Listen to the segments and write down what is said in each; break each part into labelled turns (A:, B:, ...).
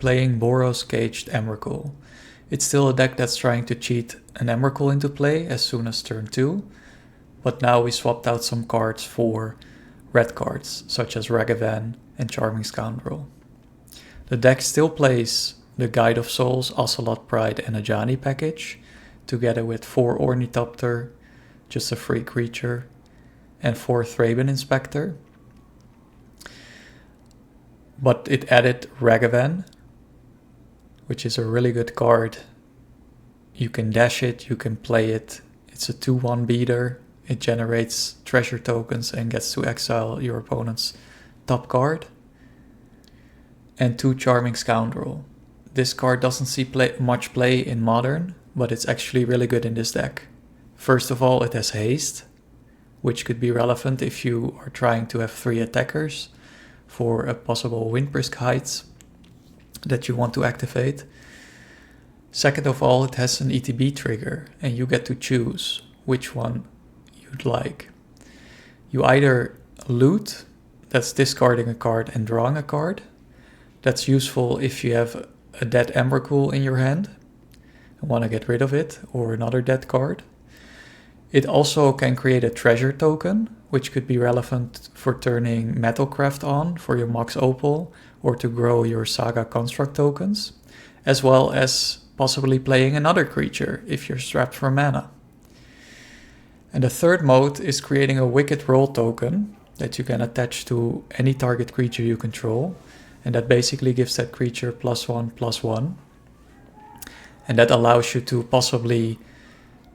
A: playing Boros Caged Emrakul. It's still a deck that's trying to cheat an Emrakul into play as soon as turn 2, but now we swapped out some cards for red cards, such as Ragavan and Charming Scoundrel. The deck still plays the Guide of Souls, Ocelot Pride and Ajani package, together with 4 Ornithopter, just a free creature, and 4 Thraben Inspector. But it added Ragavan, which is a really good card. You can dash it, you can play it. It's a 2-1 beater. It generates treasure tokens and gets to exile your opponent's top card. And 2 Charming Scoundrel. This card doesn't see much play in Modern, but it's actually really good in this deck. First of all, it has haste, which could be relevant if you are trying to have 3 attackers for a possible Windbrisk Heights that you want to activate. Second of all, it has an ETB trigger, and you get to choose which one you'd like. You either loot, that's discarding a card and drawing a card. That's useful if you have a dead Emrakul in your hand and want to get rid of it, or another dead card. It also can create a treasure token, which could be relevant for turning Metalcraft on for your Mox Opal, or to grow your Saga Construct tokens, as well as possibly playing another creature if you're strapped for mana. And the third mode is creating a Wicked Roll token that you can attach to any target creature you control, and that basically gives that creature +1/+1. And that allows you to possibly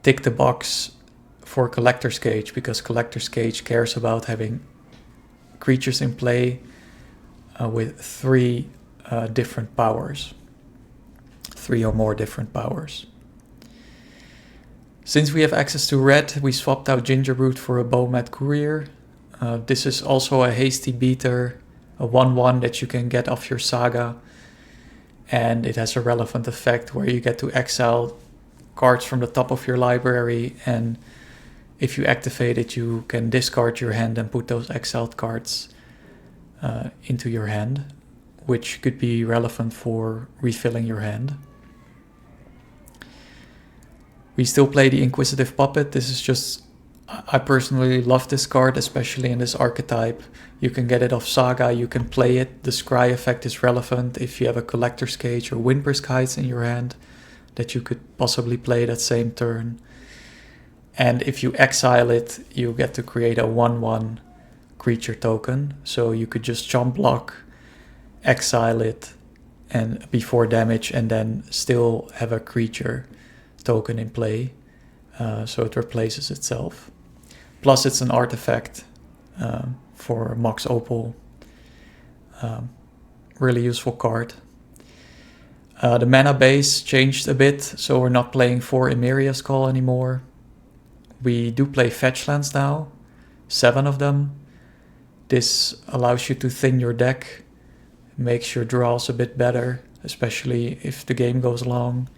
A: tick the box for Collector's Cage, because Collector's Cage cares about having creatures in play with 3 different powers. 3 or more different powers. Since we have access to red, we swapped out Gingerbrute for a Bowmat Courier. This is also a hasty beater, a 1/1 that you can get off your Saga. And it has a relevant effect where you get to exile cards from the top of your library, and if you activate it, you can discard your hand and put those exiled cards into your hand, which could be relevant for refilling your hand. We still play the Inquisitive Puppet. This is just, I personally love this card, especially in this archetype. You can get it off Saga, you can play it. The Scry effect is relevant if you have a Collector's Cage or Windbrisk Heights in your hand that you could possibly play that same turn. And if you exile it, you get to create a 1/1 creature token. So you could just chomp block, exile it, and before damage, and then still have a creature token in play. So it replaces itself. Plus it's an artifact for Mox Opal. Really useful card. The mana base changed a bit, so we're not playing 4 Emeria's Call anymore. We do play fetch lands now, 7 of them. This allows you to thin your deck, makes your draws a bit better, especially if the game goes long.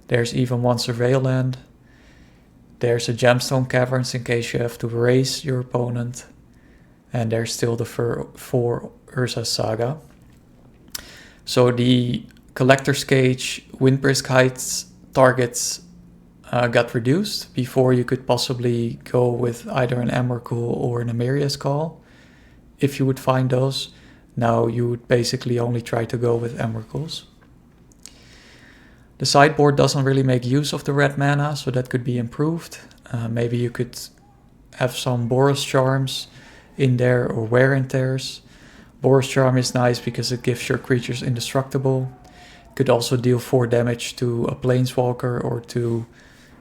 A: There's even 1 Surveil land. There's a Gemstone Caverns in case you have to raise your opponent. And there's still the 4 Urza Saga. So the Collector's Cage, Windbrisk Heights targets got reduced. Before you could possibly go with either an Emrakul or an Emeria's Call, if you would find those. Now you would basically only try to go with Emrakuls. The sideboard doesn't really make use of the red mana, so that could be improved. Maybe you could have some Boros Charms in there, or Wear and Tears. Boros Charm is nice because it gives your creatures indestructible. It could also deal 4 damage to a Planeswalker or to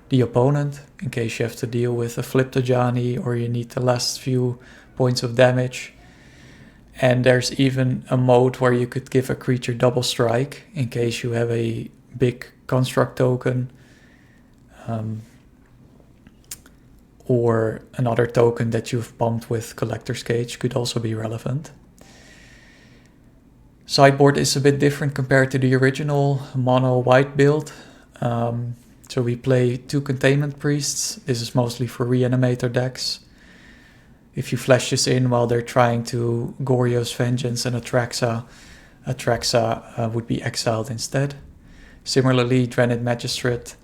A: the opponent, in case you have to deal with a Flip to Johnny or you need the last few points of damage. And there's even a mode where you could give a creature double strike in case you have a big construct token, or another token that you've pumped with Collector's Cage could also be relevant. Sideboard is a bit different compared to the original mono white build. So we play 2 Containment Priests. This is mostly for Reanimator decks. If you flash this in while they're trying to Goryo's Vengeance and Atraxa, Atraxa would be exiled instead. Similarly, Drenid Magistrate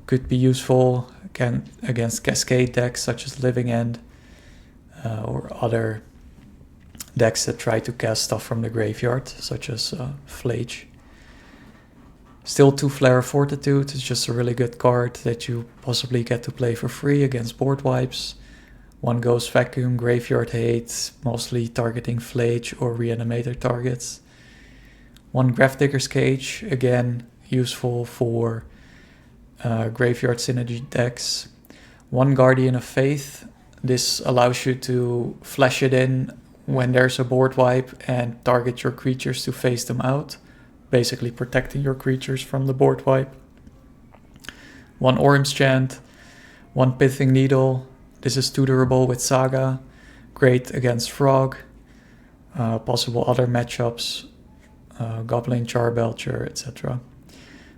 A: could be useful against Cascade decks such as Living End or other decks that try to cast stuff from the graveyard, such as Flage. Still 2 Flare of Fortitude is just a really good card that you possibly get to play for free against board wipes. 1 Ghost Vacuum, Graveyard Hate, mostly targeting Flage or Reanimator targets. 1 Gravedigger's Cage, again useful for Graveyard Synergy decks. 1 Guardian of Faith, this allows you to flash it in when there's a board wipe and target your creatures to face them out, basically protecting your creatures from the board wipe. 1 Orim's Chant, 1 Pithing Needle, this is tutorable with Saga, great against Frog, possible other matchups, Goblin, Charbelcher, etc.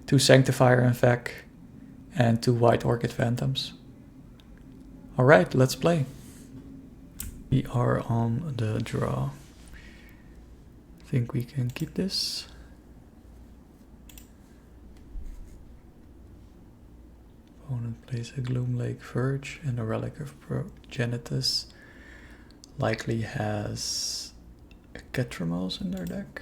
A: 2 Sanctifier Infect, and 2 White Orchid Phantoms. Alright, let's play. We are on the draw. I think we can keep this. Opponent plays a Gloomlake Verge and a Relic of Progenitus. Likely has a Ketramals in their deck.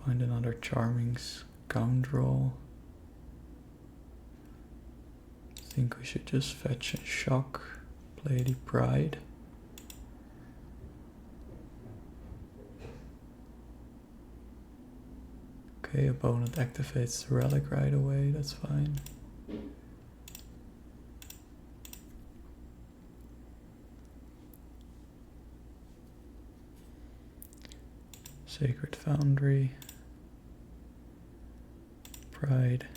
A: Find another Charming Scoundrel. I think we should just fetch and shock. Play the Pride. Okay, opponent activates the Relic right away, that's fine. Sacred Foundry. Pride.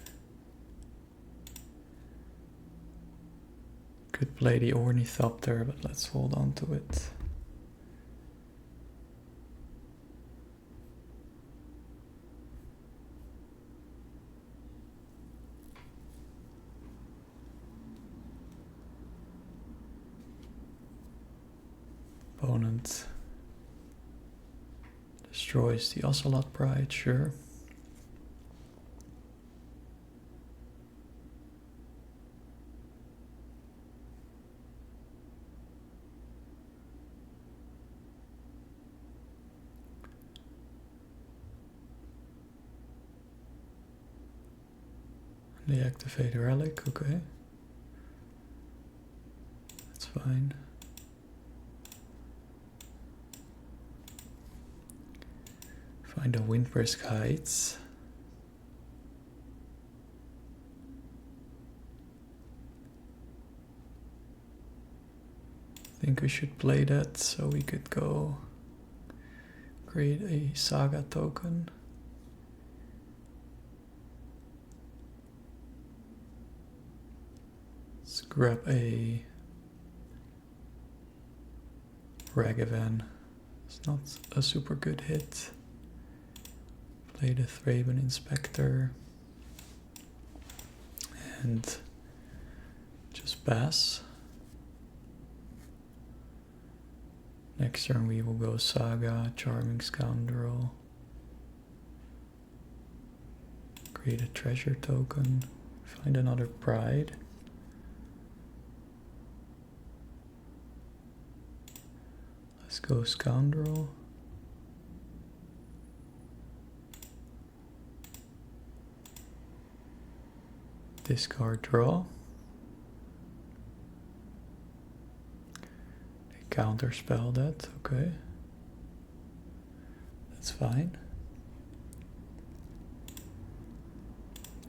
A: Could play the Ornithopter, but let's hold on to it. Opponent destroys the Ocelot Pride, sure. Deactivate Relic, okay. That's fine. Find a Windbrisk Heights. I think we should play that so we could go create a Saga token. Let's grab a Ragavan. It's not a super good hit. Play the Thraben Inspector and just pass. Next turn we will go Saga, Charming Scoundrel, create a treasure token, find another Pride. Let's go Scoundrel. Discard, draw. Counterspell that, okay. That's fine.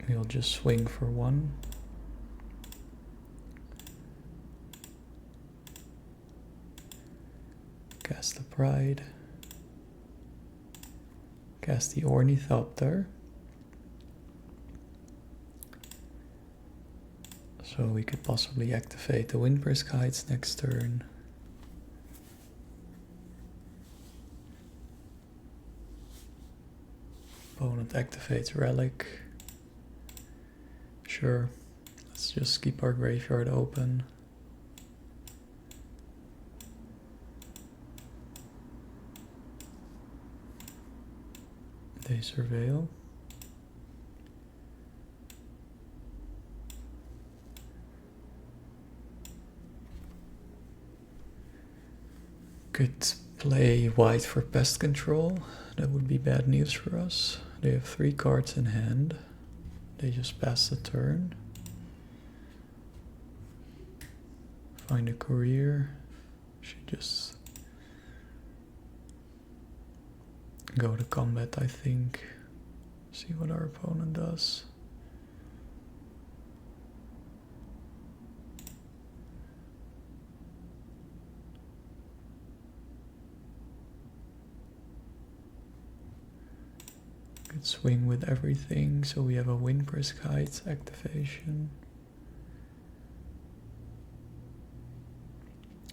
A: We'll just swing for 1. Cast the Pride. Cast the Ornithopter. So we could possibly activate the Windbrisk Heights next turn. Opponent activates Relic. Sure, let's just keep our graveyard open. They surveil. Could play white for pest control. That would be bad news for us. They have 3 cards in hand. They just pass the turn. Find a courier. Should just go to combat, I think. See what our opponent does. Could swing with everything, so we have a Windbrisk Heights activation.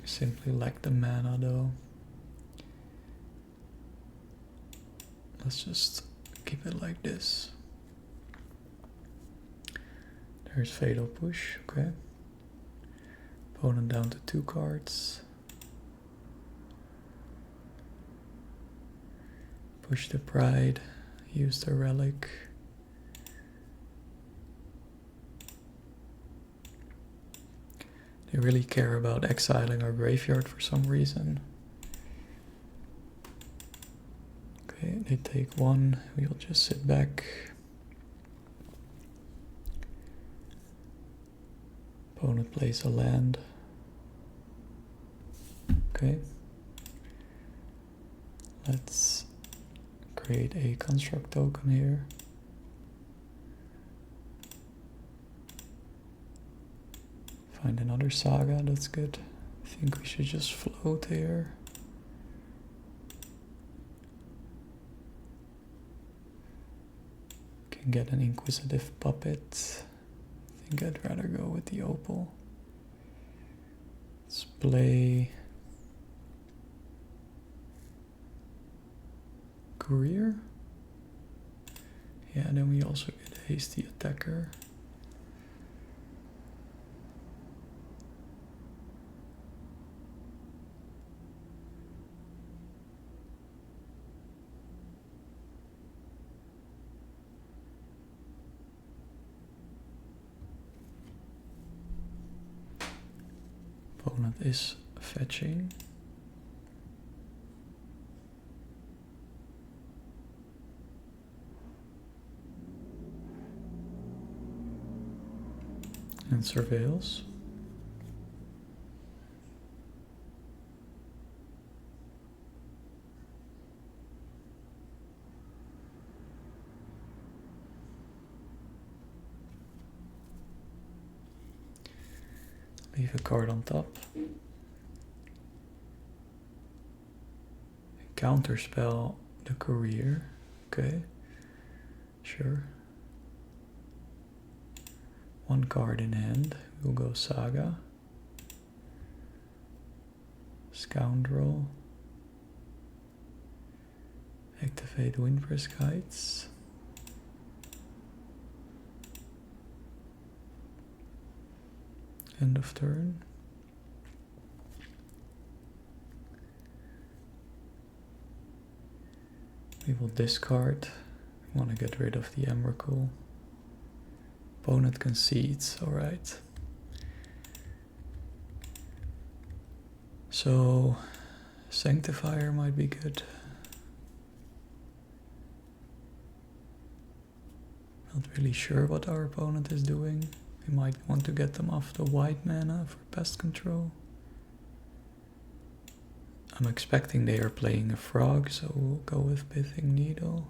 A: Simply lack the mana though. Let's just keep it like this. There's Fatal Push, okay. Opponent down to 2 cards. Push the Pride, use the Relic. They really care about exiling our graveyard for some reason. Okay, they take 1, we'll just sit back. Opponent plays a land. Okay. Let's create a construct token here. Find another saga, that's good. I think we should just float here. Can get an Inquisitive Puppet. I think I'd rather go with the Opal. Let's play Courier. Yeah, and then we also get Hasty Attacker. Opponent is fetching. And surveils. Leave a card on top. Counterspell the Courier. Okay, sure. 1 card in hand. We'll go Saga. Scoundrel. Activate Windbrisk Heights. End of turn. We will discard. We want to get rid of the Emrakul. Opponent concedes, alright. So, Sanctifier might be good. Not really sure what our opponent is doing. We might want to get them off the white mana for pest control. I'm expecting they are playing a frog, so we'll go with Pithing Needle.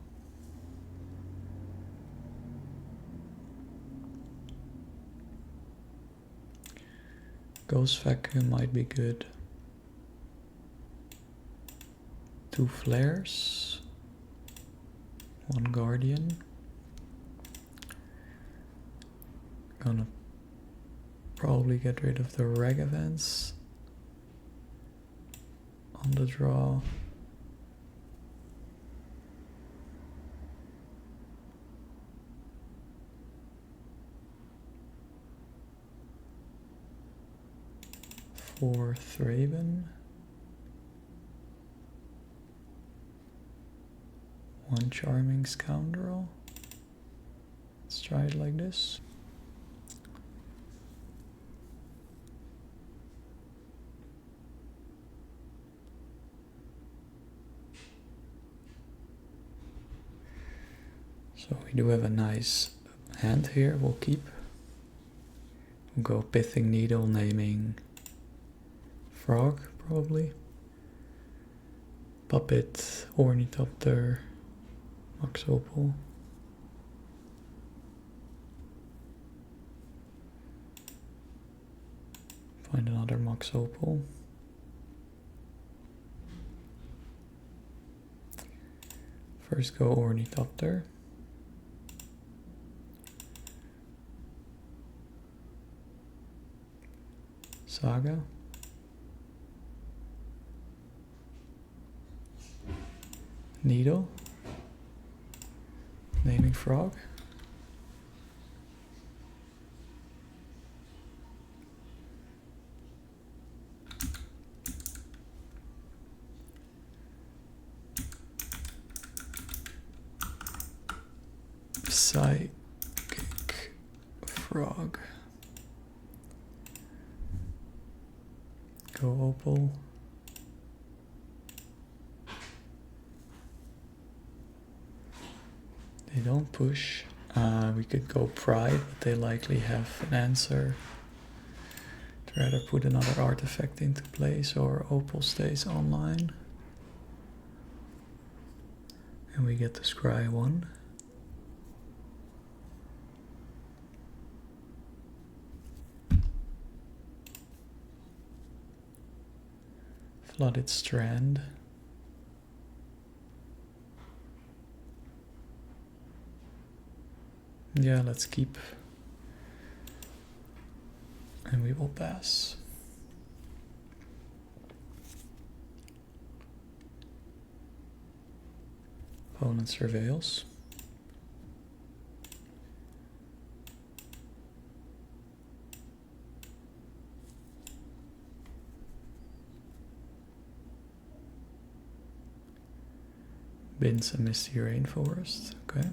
A: Ghost Vacuum might be good. 2 flares. 1 Guardian. Gonna probably get rid of the Ragavans on the draw. For Thraben. One Charming Scoundrel. Let's try it like this. So we do have a nice hand here, we'll keep. We'll go Pithing Needle, naming Frog, probably. Puppet, Ornithopter, Max Opal. Find another Max Opal. First go Ornithopter. Saga. Needle. Naming Frog. Psychic Frog. Go Opal. They don't push. We could go Pride, but they likely have an answer. I'd rather put another artifact into place, or Opal stays online. And we get to scry one. Flooded Strand. Yeah, let's keep. And we will pass. Opponent surveils. Bins a Misty Rainforest, okay.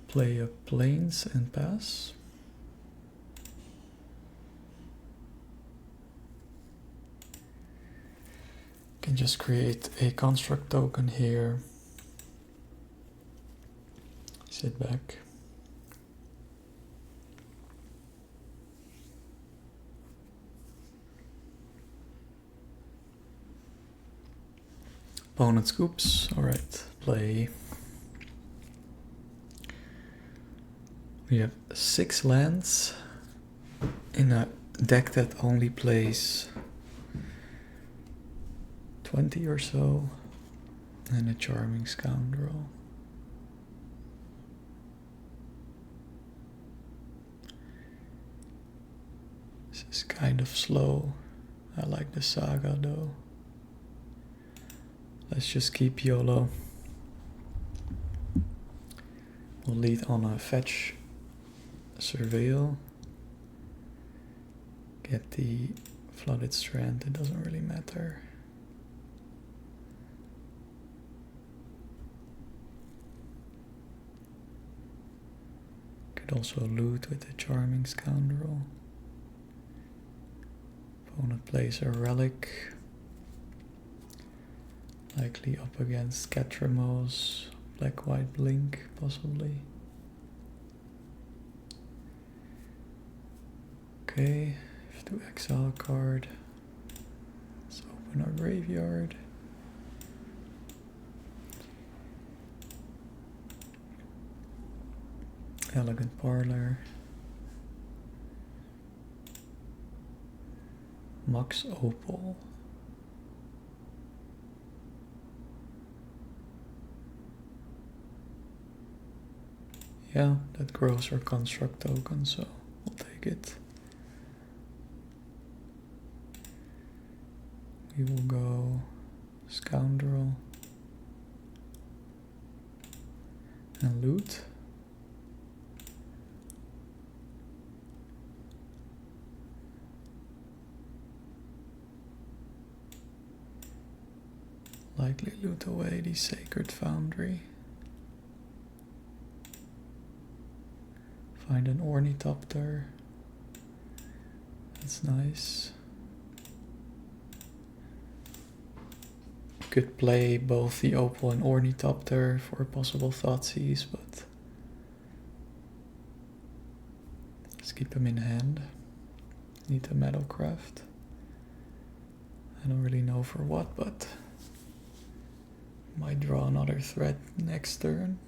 A: Play a Plains and pass. Can just create a construct token here. Sit back. Opponent scoops, alright, play. We have 6 lands in a deck that only plays 20 or so, and a Charming Scoundrel. This is kind of slow. I like the Saga though. Let's just keep YOLO. We'll lead on a fetch surveil. Get the Flooded Strand, it doesn't really matter. Could also loot with the Charming Scoundrel. Opponent plays a Relic. Likely up against Catramos, Black-White Blink, possibly. Okay, have to exile a card. Let's open our graveyard. Elegant Parlor. Max Opal. Yeah, that grows our construct token, so we'll take it. We will go Scoundrel and loot. Likely loot away the Sacred Foundry. Find an Ornithopter. That's nice. Could play both the Opal and Ornithopter for possible Thoughtseize, but let's keep them in hand. Need a Metalcraft. I don't really know for what, but might draw another threat next turn.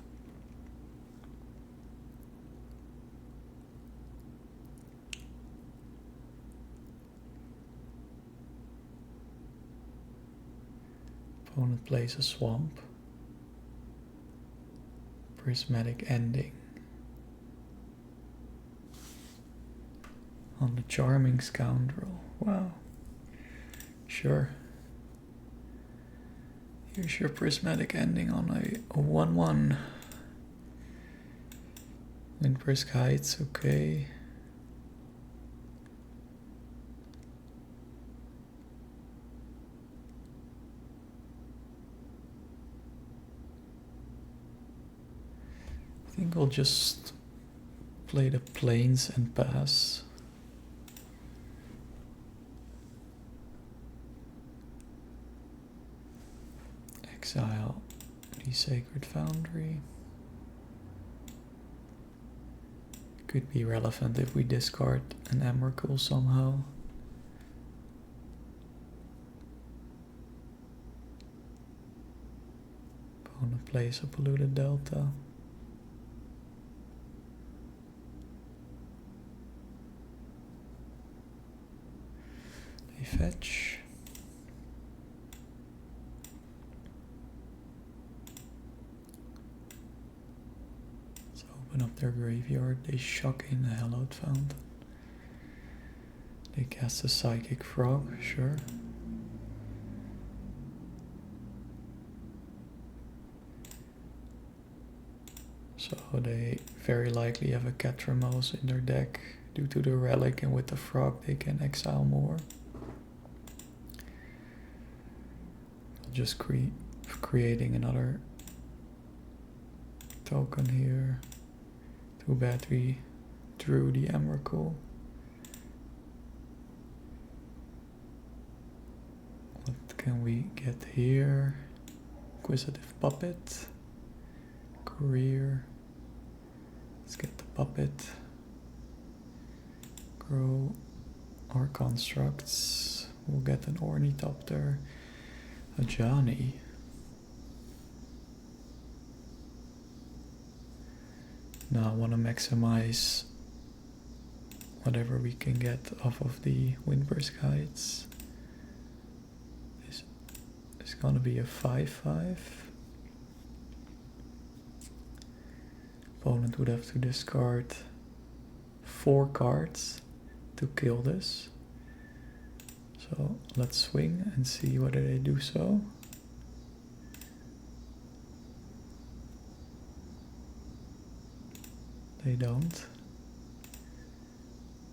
A: Opponent plays a Swamp. Prismatic Ending. On the Charming Scoundrel. Wow. Sure. Here's your Prismatic Ending on a 1/1. Windbrisk Heights, okay. I think I'll just play the Plains and pass. Exile the Sacred Foundry. Could be relevant if we discard an Emrakul somehow. Opponent plays a Polluted Delta. They fetch. Open up their graveyard, they shock in the Hallowed Fountain. They cast a Psychic Frog, sure. So they very likely have a Catramos in their deck. Due to the relic, and with the frog they can exile more. Just creating another token here. Too bad we drew the Emrakul. What can we get here? Inquisitive Puppet. Career. Let's get the Puppet. Grow our constructs. We'll get an Ornithopter. A Johnny. Now I want to maximize whatever we can get off of the Windbrisk Heights. This is going to be a 5/5. Opponent would have to discard 4 cards to kill this. So let's swing and see whether they do so. They don't.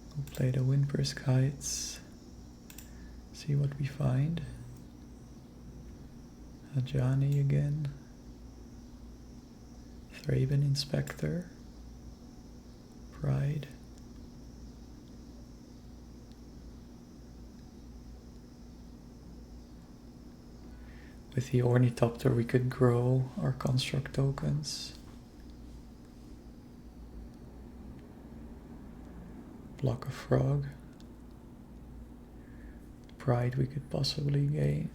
A: We'll play the Windbrisk Heights. See what we find. A Johnny again. Thraben Inspector. Pride. With the Ornithopter we could grow our construct tokens. Block a frog. Pride we could possibly gain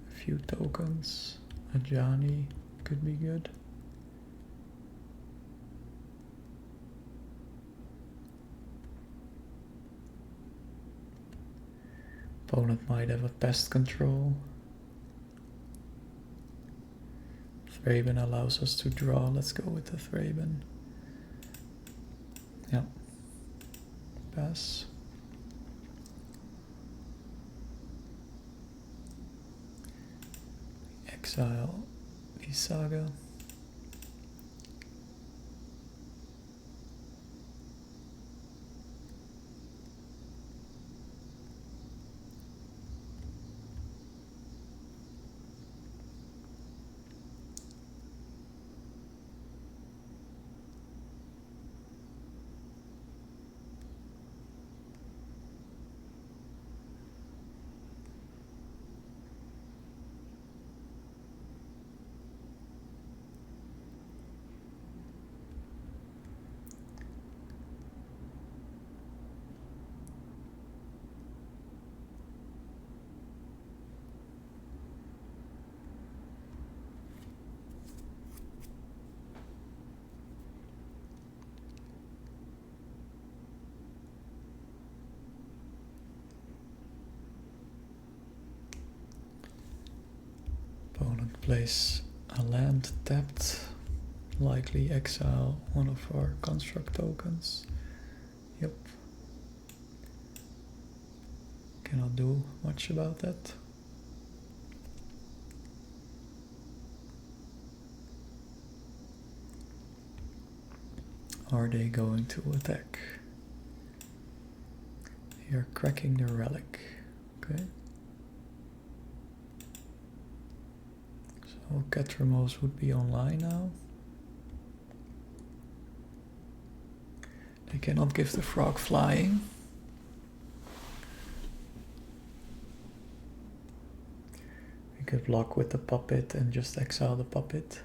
A: a few tokens. A Johnny could be good. Opponent might have a pest control. Thraben allows us to draw. Let's go with the Thraben. Yeah. Pass. Exile the Saga. Place a land tapped, likely exile one of our construct tokens. Yep. Cannot do much about that. Are they going to attack? They are cracking the relic. Okay. So Catramos would be online now. They cannot give the frog flying. We could block with the puppet and just exile the puppet.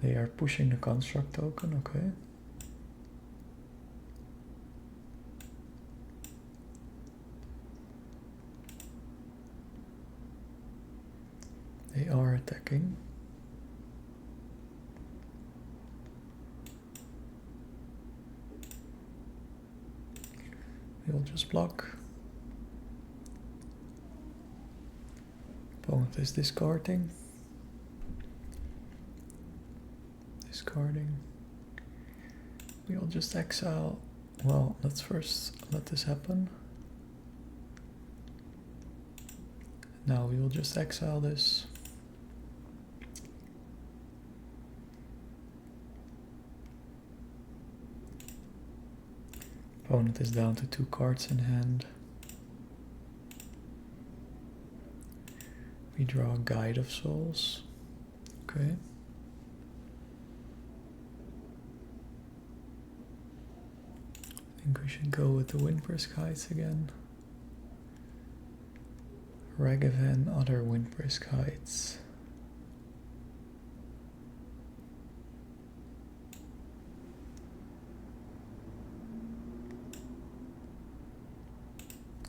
A: They are pushing the construct token, okay. They are attacking. We'll just block. Opponent is discarding. Discarding. We'll just exile. Well, let's first let this happen. Now we will just exile this. Opponent is down to 2 cards in hand. We draw a Guide of Souls. Okay. I think we should go with the Windbrisk Heights again. Ragavan, other Windbrisk Heights.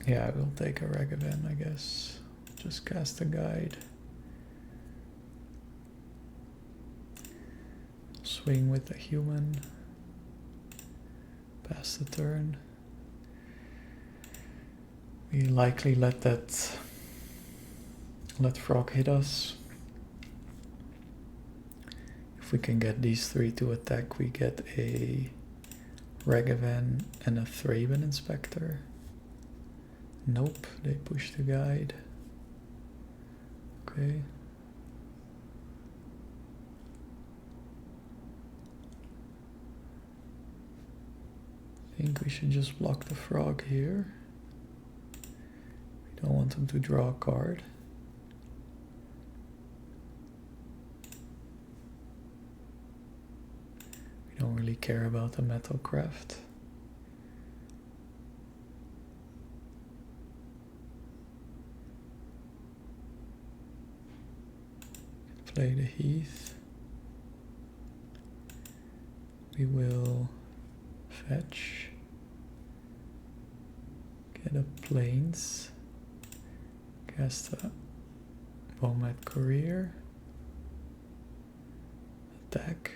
A: Yeah, I will take a Ragavan, I guess. Just cast a Guide. Swing with the human. Pass the turn. We likely let frog hit us. If we can get these 3 to attack, we get a Ragavan and a Thraben Inspector. Nope, they push the Guide. Okay. I think we should just block the frog here. We don't want them to draw a card. We don't really care about the metal craft. Play the Heath. We will fetch. Get a Plains. Cast a Bomat Courier. Attack.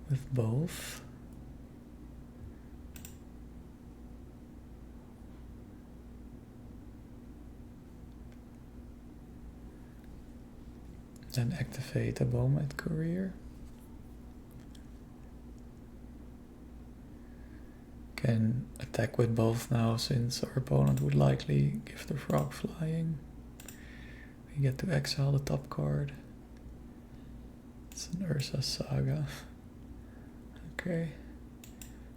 A: With both. Then activate a Bomat Courier. Can attack with both now, since our opponent would likely give the frog flying. We get to exile the top card. It's an Ursa Saga. Okay.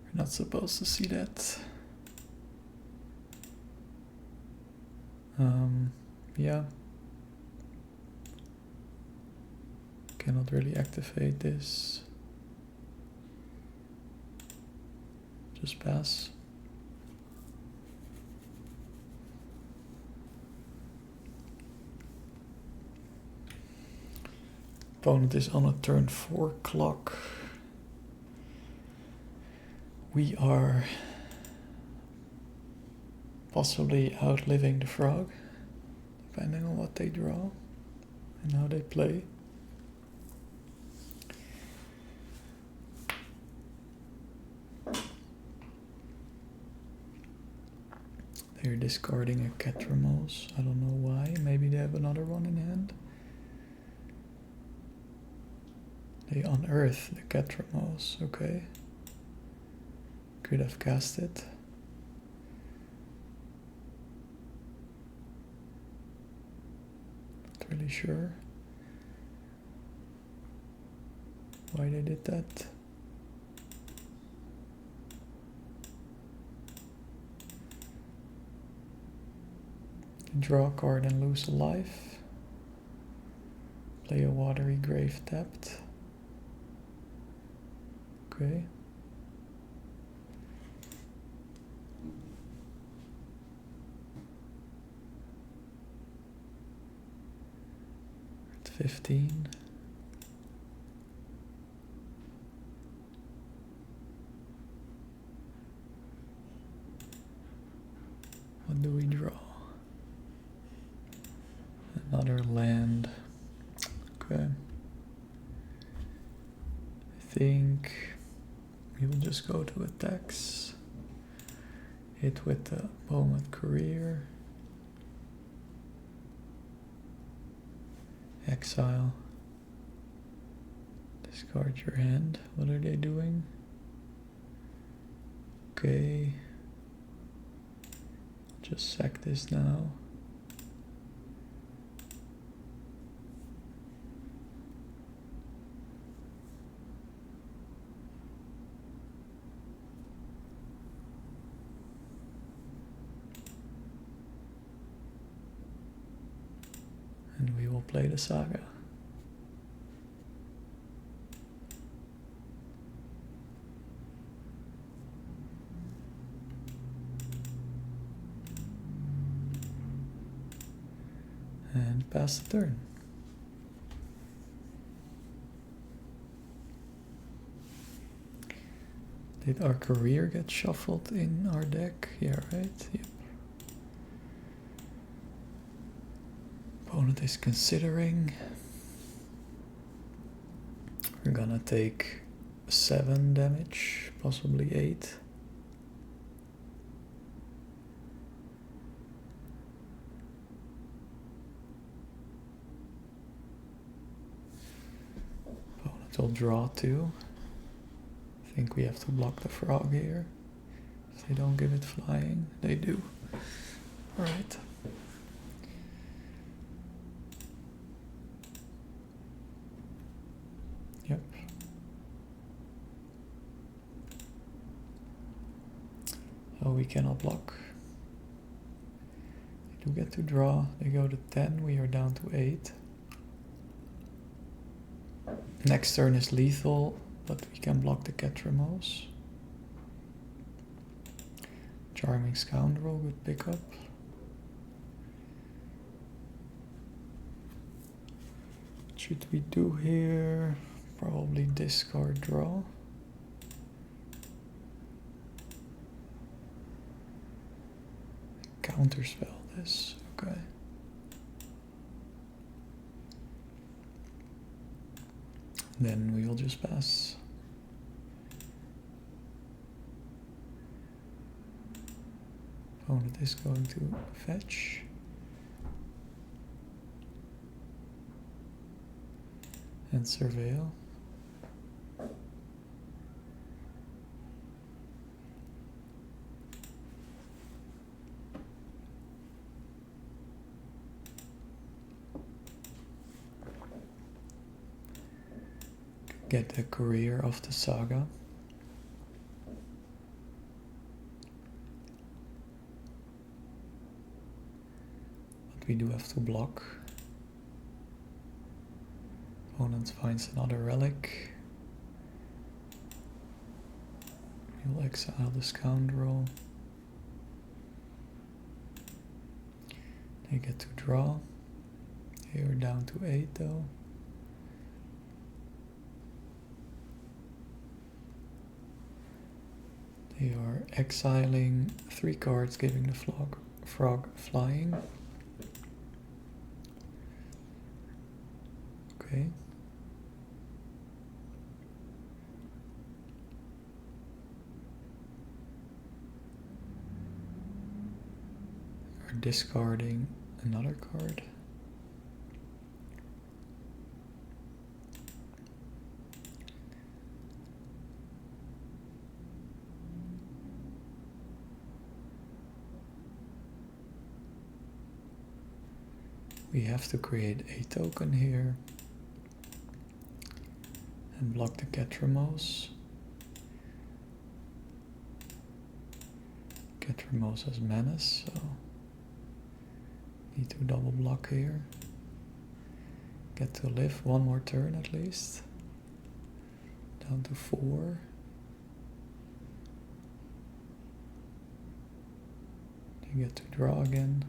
A: We're not supposed to see that. Yeah. Cannot really activate this. Just pass. Opponent is on a turn 4 clock. We are possibly outliving the frog, depending on what they draw and how they play. They're discarding a Catramos. I don't know why. Maybe they have another one in hand. They unearth the Catramos. Okay. Could have cast it. Not really sure why they did that. Draw a card and lose a life. Play a watery grave tapped. Okay. At 15. What do we draw? Another land. Okay. I think we will just go to attacks. Hit with the Bowman Career. Exile. Discard your hand. What are they doing? Okay. Just sack this now. And we will play the Saga. And pass the turn. Did our career get shuffled in our deck? Yeah, right? Yep. Opponent is considering. We're gonna take 7 damage, possibly 8. Opponent will draw 2. I think we have to block the frog here. If they don't give it flying, they do. Alright. Yep. Oh, we cannot block. They do get to draw. They go to 10. We are down to 8. Next turn is lethal, but we can block the Catramos. Charming Scoundrel, good pickup. What should we do here? Probably discard draw. Counterspell this, okay. Then we will just pass. Opponent is going to fetch. And surveil. Get the career of the Saga. But we do have to block. Opponent finds another relic. We'll exile the Scoundrel. They get to draw. They are down to 8 though. They are exiling 3 cards, giving the frog flying. Okay. We're discarding another card. We have to create a token here and block the Catramos. Catramos has menace, so need to double block here. Get to live one more turn at least. Down to 4. You get to draw again.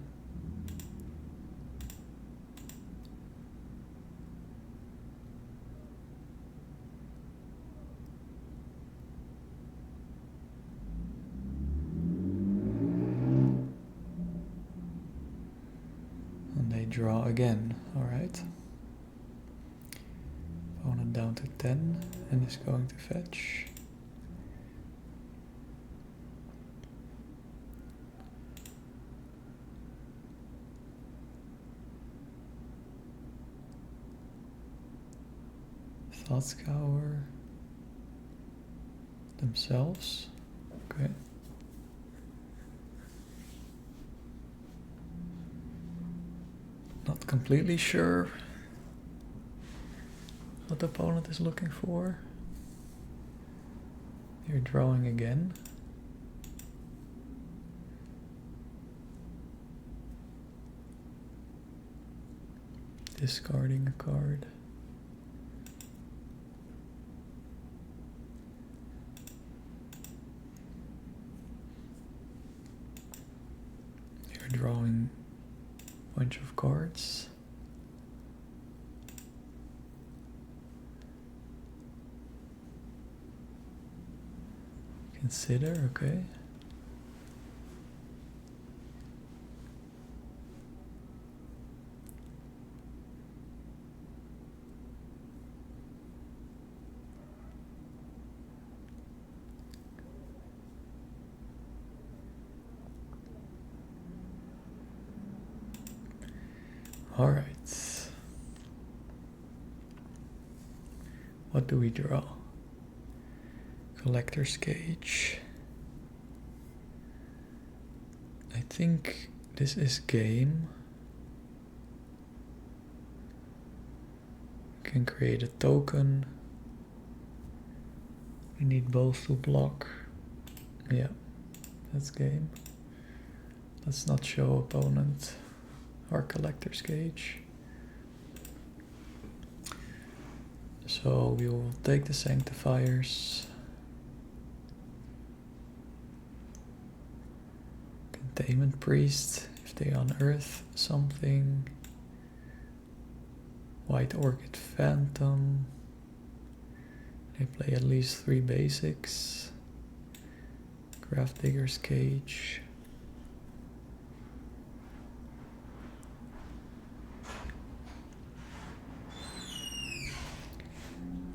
A: Draw again, alright. Opponent down to 10 and is going to fetch. Thought Scour themselves, okay. Not completely sure what the opponent is looking for. You're drawing again. Discarding a card. You're drawing bunch of cards. Consider, okay. All right. What do we draw? Collector's Cage. I think this is game. Can create a token. We need both to block. Yeah, that's game. Let's not show opponent our Collector's Cage. So we will take the Sanctifiers. Containment Priest, if they unearth something. White Orchid Phantom. They play at least 3 basics. Gravedigger's Cage.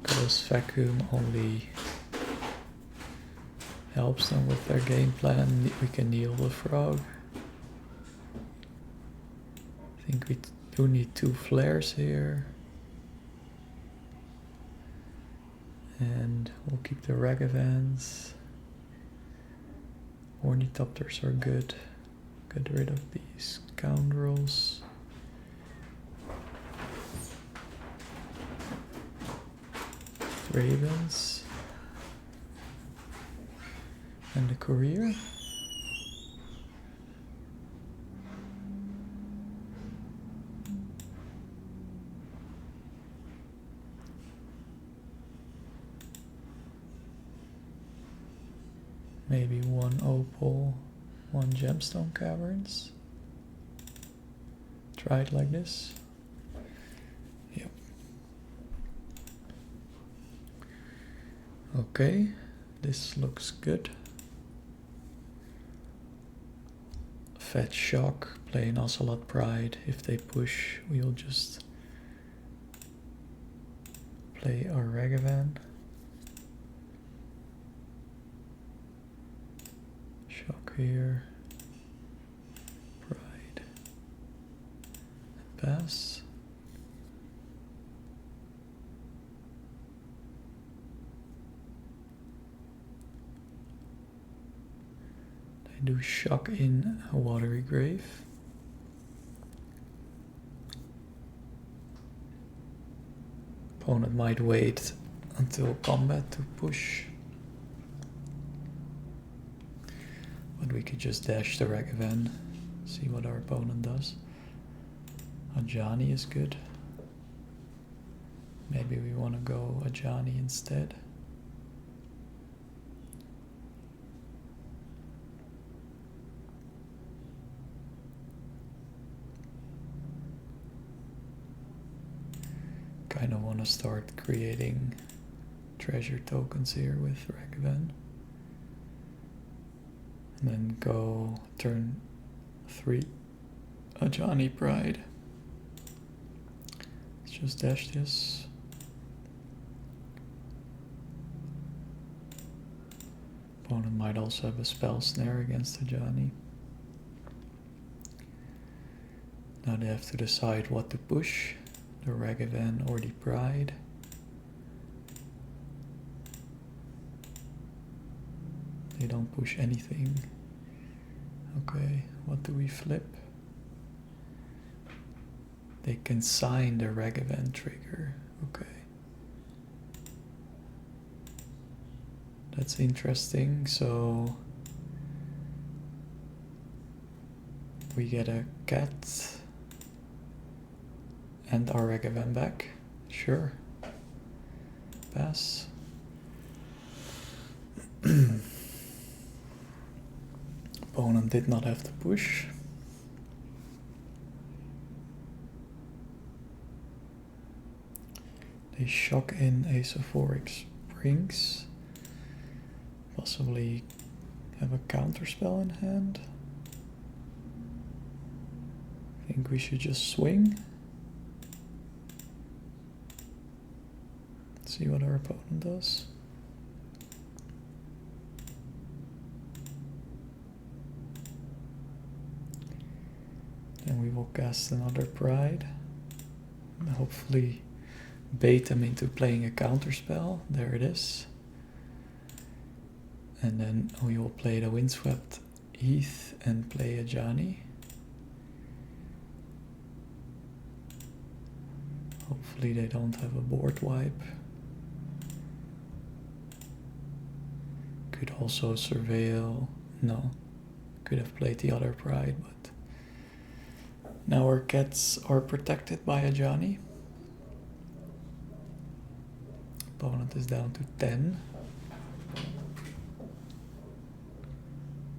A: Ghost Vacuum only helps them with their game plan. We can kneel the frog. I think we do need 2 flares here. And we'll keep the Ragavans. Ornithopters are good. Get rid of these scoundrels. Ravens. And the Courier. Maybe 1 Opal, 1 Gemstone Caverns. Try it like this. Yep. Okay, this looks good. Fetch Shock, play an Ocelot Pride. If they push, we'll just play our Ragavan. Shock here. Pride. pass. They do shock in a Watery Grave. Opponent might wait until combat to push. But we could just dash the Ragavan, see what our opponent does. Ajani is good. Maybe we want to go Ajani instead. Kind of want to start creating treasure tokens here with Ragavan. And then go turn 3 Ajani Pride. Let's just dash this. Opponent might also have a spell snare against Ajani. Now they have to decide what to push, the Ragavan or the Pride. They don't push anything. Okay, what do we flip? They can sign the Ragavan trigger. Okay. That's interesting. So we get a cat and our Ragavan back. Sure. Pass. Opponent did not have to push. They shock in Ace of Oryx Springs. Possibly have a counterspell in hand. I think we should just swing. See what our opponent does. Then we will cast another Pride. And hopefully bait them into playing a counterspell. There it is. And then we will play the Windswept Heath and play a Ajani. Hopefully they don't have a board wipe. Could also surveil. No. Could have played the other Pride, but now our cats are protected by Ajani. Opponent is down to 10.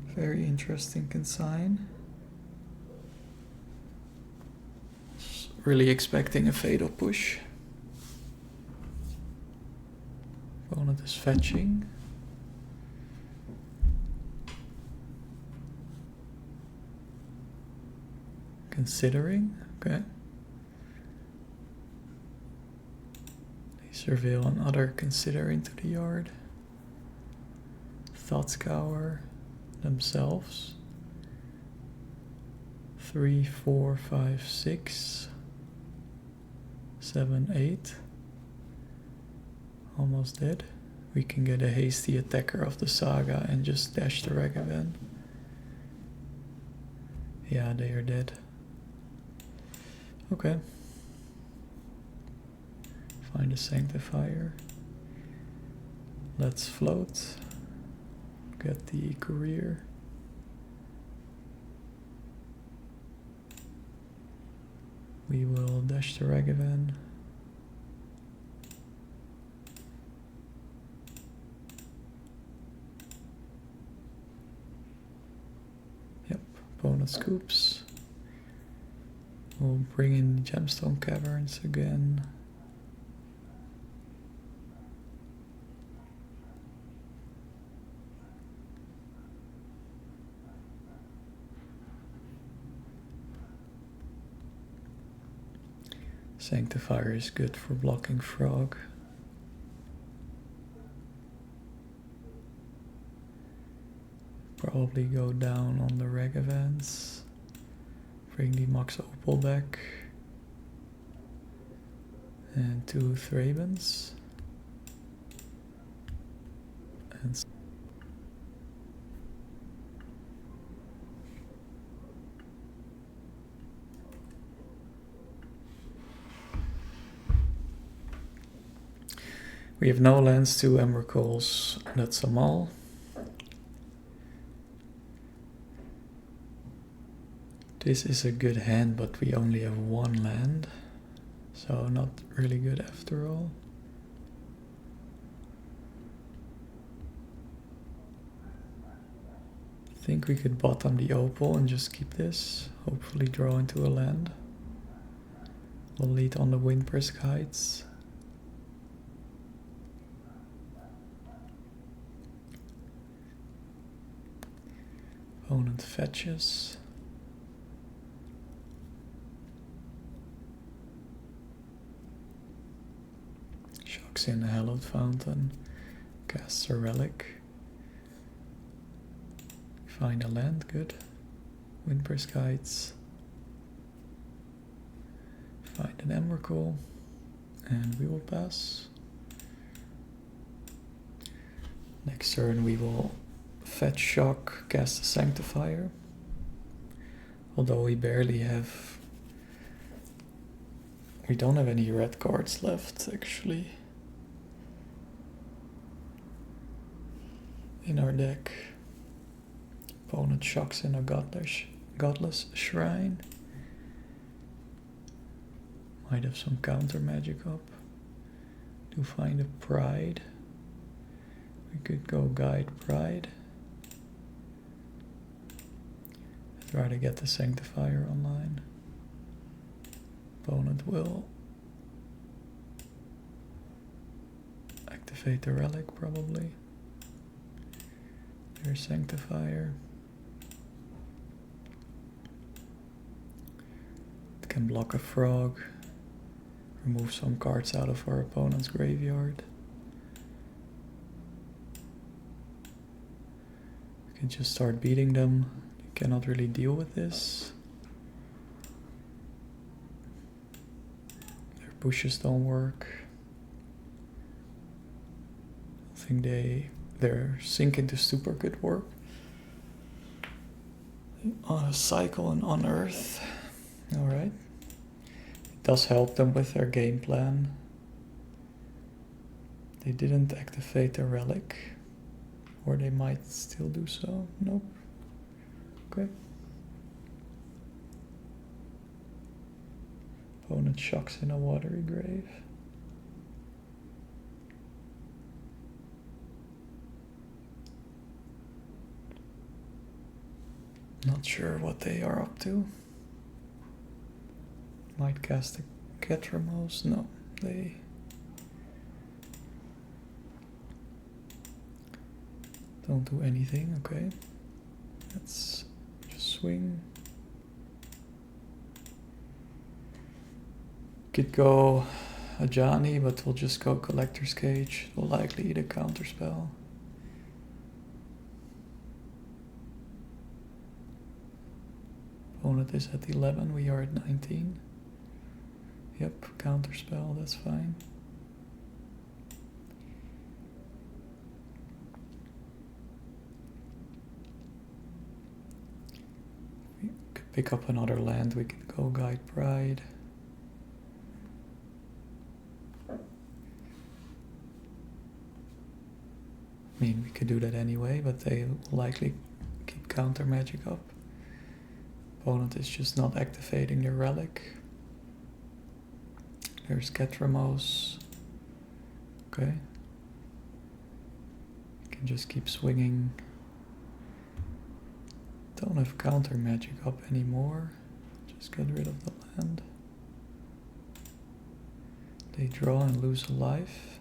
A: Very interesting consign. Really expecting a fatal push. Opponent is fetching. Considering, okay. They surveil another Consider into the yard. Thought Scour themselves. 3, 4, 5, 6, 7, 8. Almost dead. We can get a hasty attacker of the saga and just dash the Ragavan. Yeah, they are dead. Okay. Find a Sanctifier. Let's float. Get the Courier. We will dash the Ragavan. Yep, opponent scoops. We'll bring in the Gemstone Caverns again. Sanctifier is good for blocking Frog. Probably go down on the Ragavans. Bring the Mox Opal back. And 2 Thrabans. And we have no lands, 2 Emrakuls. That's a mall. This is a good hand, but we only have 1 land. So not really good after all. I think we could bottom the opal and just keep this. Hopefully draw into a land. We'll lead on the Windbrisk Heights. Opponent fetches. Shocks in a hallowed fountain. Casts a relic. Find a land, good. Windbrisk Heights. Find an Emrakul. And we will pass. Next turn we will fetch shock, cast a sanctifier. Although we barely have... we don't have any red cards left, actually. In our deck. Opponent shocks in a godless shrine. Might have some counter magic up. To find a pride. We could go guide pride. Try to get the sanctifier online. Opponent will activate the relic probably. There's sanctifier. It can block a frog. Remove some cards out of our opponent's graveyard. We can just start beating them. You cannot really deal with this. Their pushes don't work. I think their sink into stupor could work. On a cycle and unearth. Alright. It does help them with their game plan. They didn't activate the relic. Or they might still do so. Nope. Okay. Opponent shocks in a watery grave. Not sure what they are up to. Might cast a Ketramos. No, they... don't do anything, okay. Let's just swing. Could go Ajani, but we'll just go Collector's Cage. We'll likely eat a counterspell. Opponent is at 11, we are at 19. Yep, counterspell, that's fine. We could pick up another land, we could go Guide Pride. I mean, we could do that anyway, but they will likely keep counter magic up. Opponent is just not activating their relic. There's Ketramos. Okay. Can just keep swinging. Don't have counter magic up anymore. Just get rid of the land. They draw and lose a life.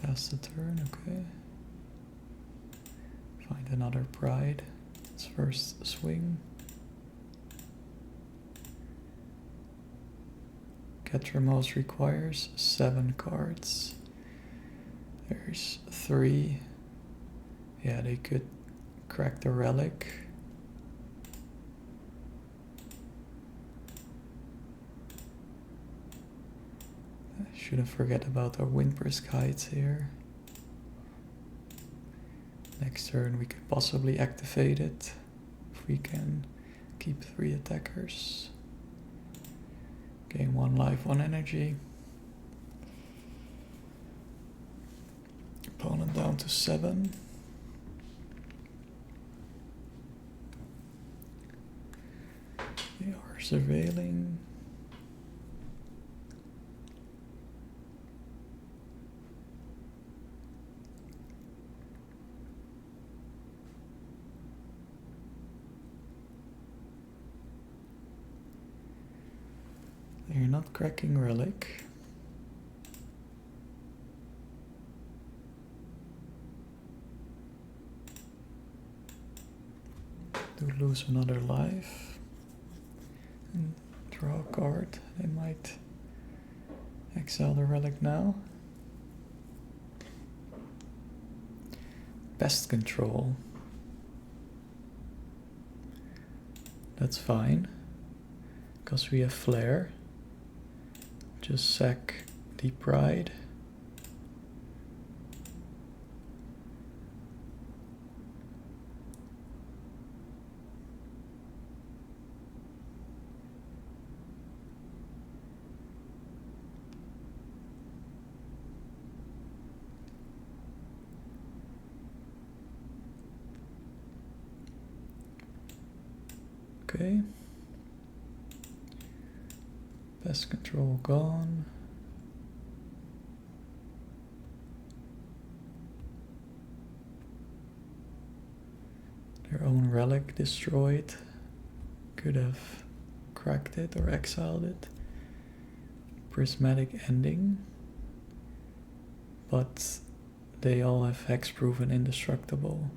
A: Pass the turn, okay. Find another pride. Let's first swing. Ketramos requires 7 cards. There's 3. Yeah, they could crack the relic. Shouldn't forget about our Windbrisk Heights here. Next turn we could possibly activate it if we can keep 3 attackers. Gain 1 life, 1 energy. Opponent down to 7. They are surveilling. They're not cracking relic. Do lose another life. And draw a card. They might exile the relic now. Pest control. That's fine, because we have flare. Just sack Deep Pride. Okay. Pest control gone. Their own relic destroyed. Could have cracked it or exiled it. Prismatic ending. But they all have hexproof and indestructible.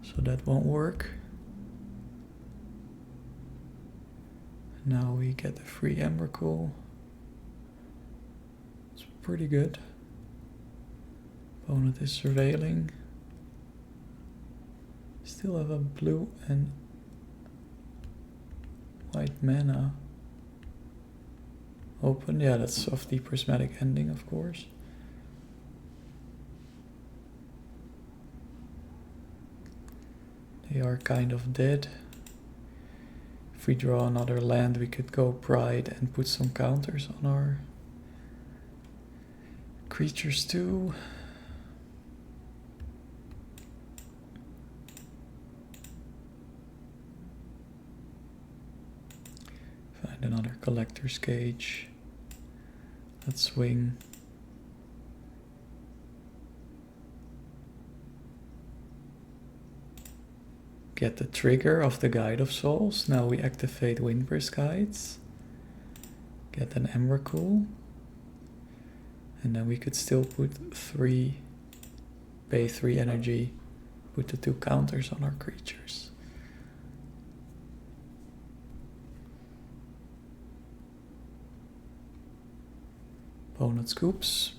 A: So that won't work. Now we get a free Emrakul. It's pretty good. Opponent is surveilling. Still have a blue and white mana open. Yeah, that's of the prismatic ending, of course. They are kind of dead. If we draw another land, we could go Pride and put some counters on our creatures too. Find another collector's cage. Let's swing. Get the trigger of the Guide of Souls. Now we activate Windbrisk Heights. Get an Emrakul. And then we could still put 3, pay 3 energy, put the 2 counters on our creatures. Opponent scoops.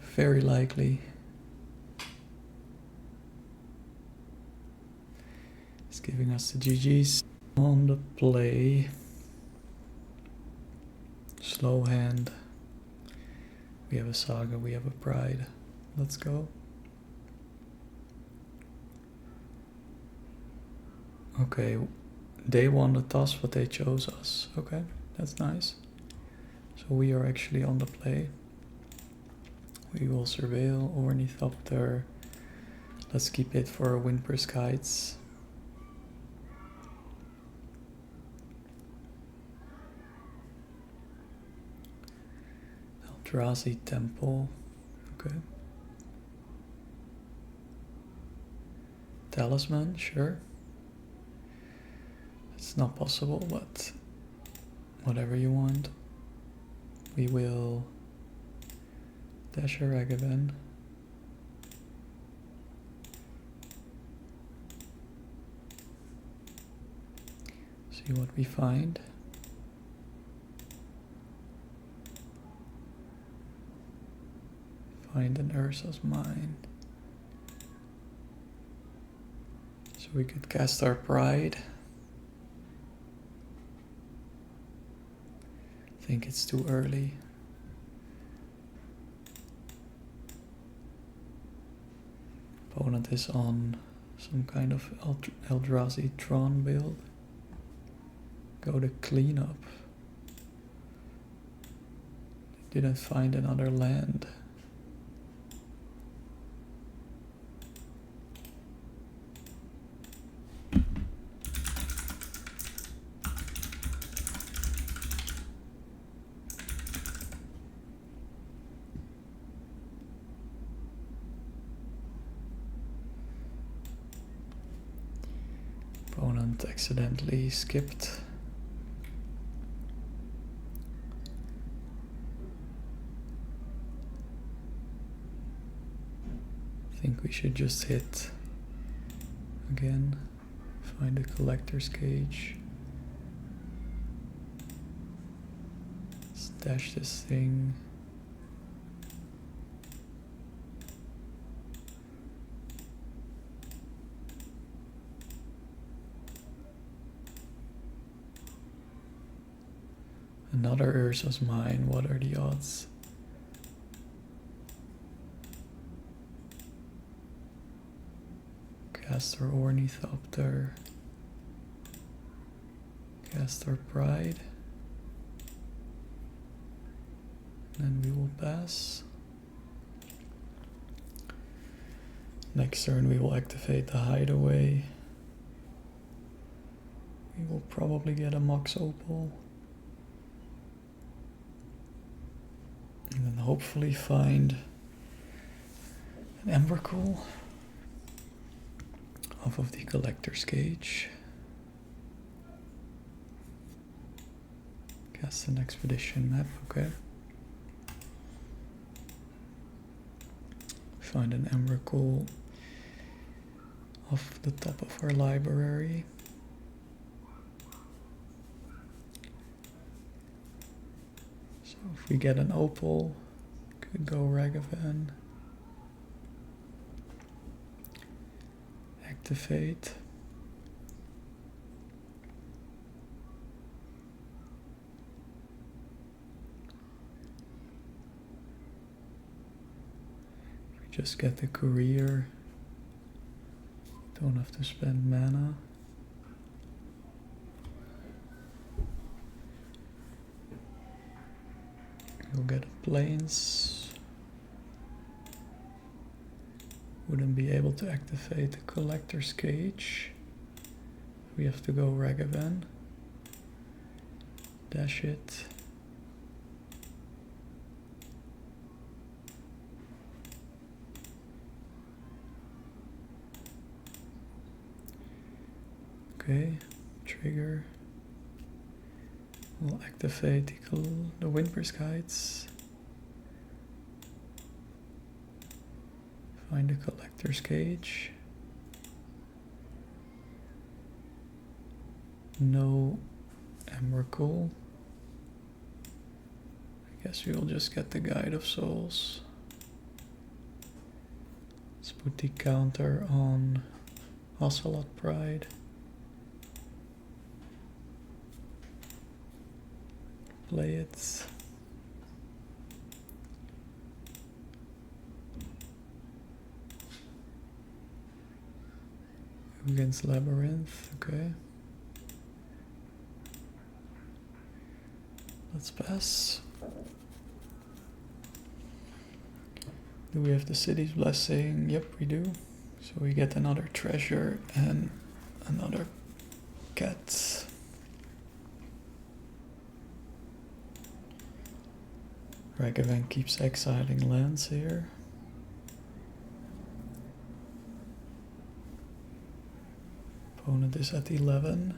A: Very likely. Giving us the GGs. On the play. Slow hand. We have a Saga, we have a Pride. Let's go. Okay, they won the toss, but they chose us. Okay, that's nice. So we are actually on the play. We will surveil Ornithopter. Let's keep it for Windbrisk Heights. Eldrazi Temple. Okay. Talisman, sure. It's not possible, but whatever you want. We will dash a Ragavan. See what we find. Find an Ursa's Mind. So we could cast our Pride. think it's too early. Opponent is on some kind of Eldrazi Tron build. Go to cleanup. Didn't find another land. Opponent accidentally skipped. I think we should just hit again, find a collector's cage. Stash this thing. Another Ursa's Mine, what are the odds? Castor Ornithopter. Castor Pride. Then we will pass. Next turn we will activate the Hideaway. We will probably get a Mox Opal. And then hopefully find an Emrakul off of the collector's cage. Cast an expedition map, okay. Find an Emrakul off the top of our library. So if we get an Opal, could go Ragavan. Activate. We just get the courier. Don't have to spend mana. We'll get a Plains. Wouldn't be able to activate the collector's cage. We have to go Ragavan. Dash it. Okay, trigger. We'll activate the Windbrisk Heights. Find the collector's cage. No Emrakul. I guess we will just get the Guide of Souls. Let's put the counter on Ocelot Pride. Play it. Against Labyrinth, okay. Let's pass. Do we have the City's Blessing? Yep, we do. So we get another treasure and another cat. Ragavan keeps exiling lands here. Opponent is at 11.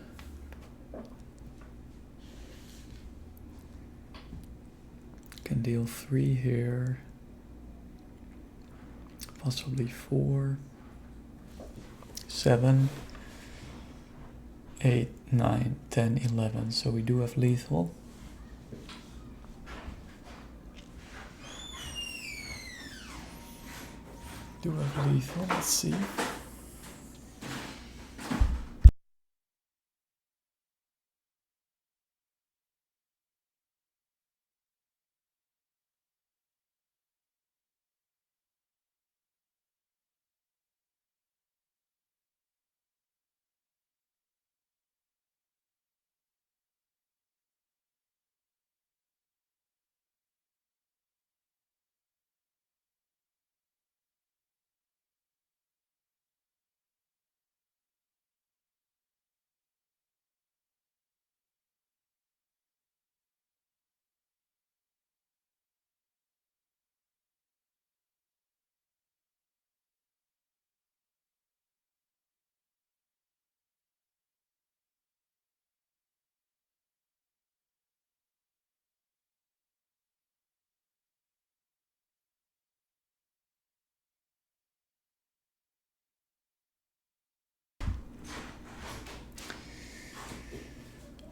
A: Can deal 3 here. Possibly 4. 7. 8, 9, 10, 11. So we do have lethal. Do have lethal, let's see.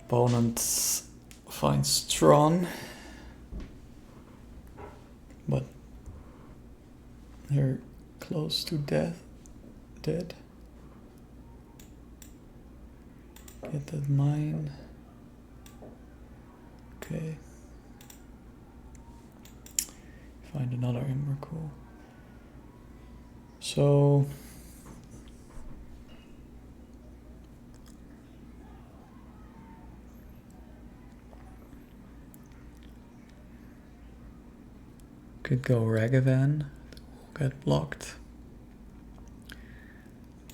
A: Opponent finds Tron, but they're close to dead. Get that mine. Okay. Find another Emrakul. So could go Ragavan, will get blocked.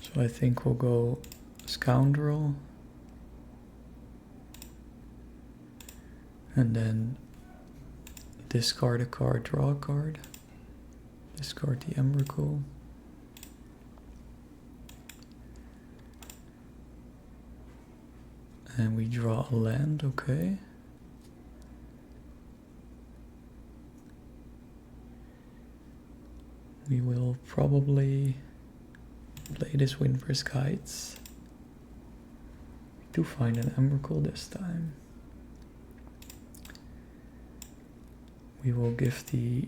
A: So I think we'll go Scoundrel. And then discard a card, draw a card. Discard the Emrakul. And we draw a land, okay. We will probably play this Windbrisk Heights. We do find an Emrakul this time. We will give the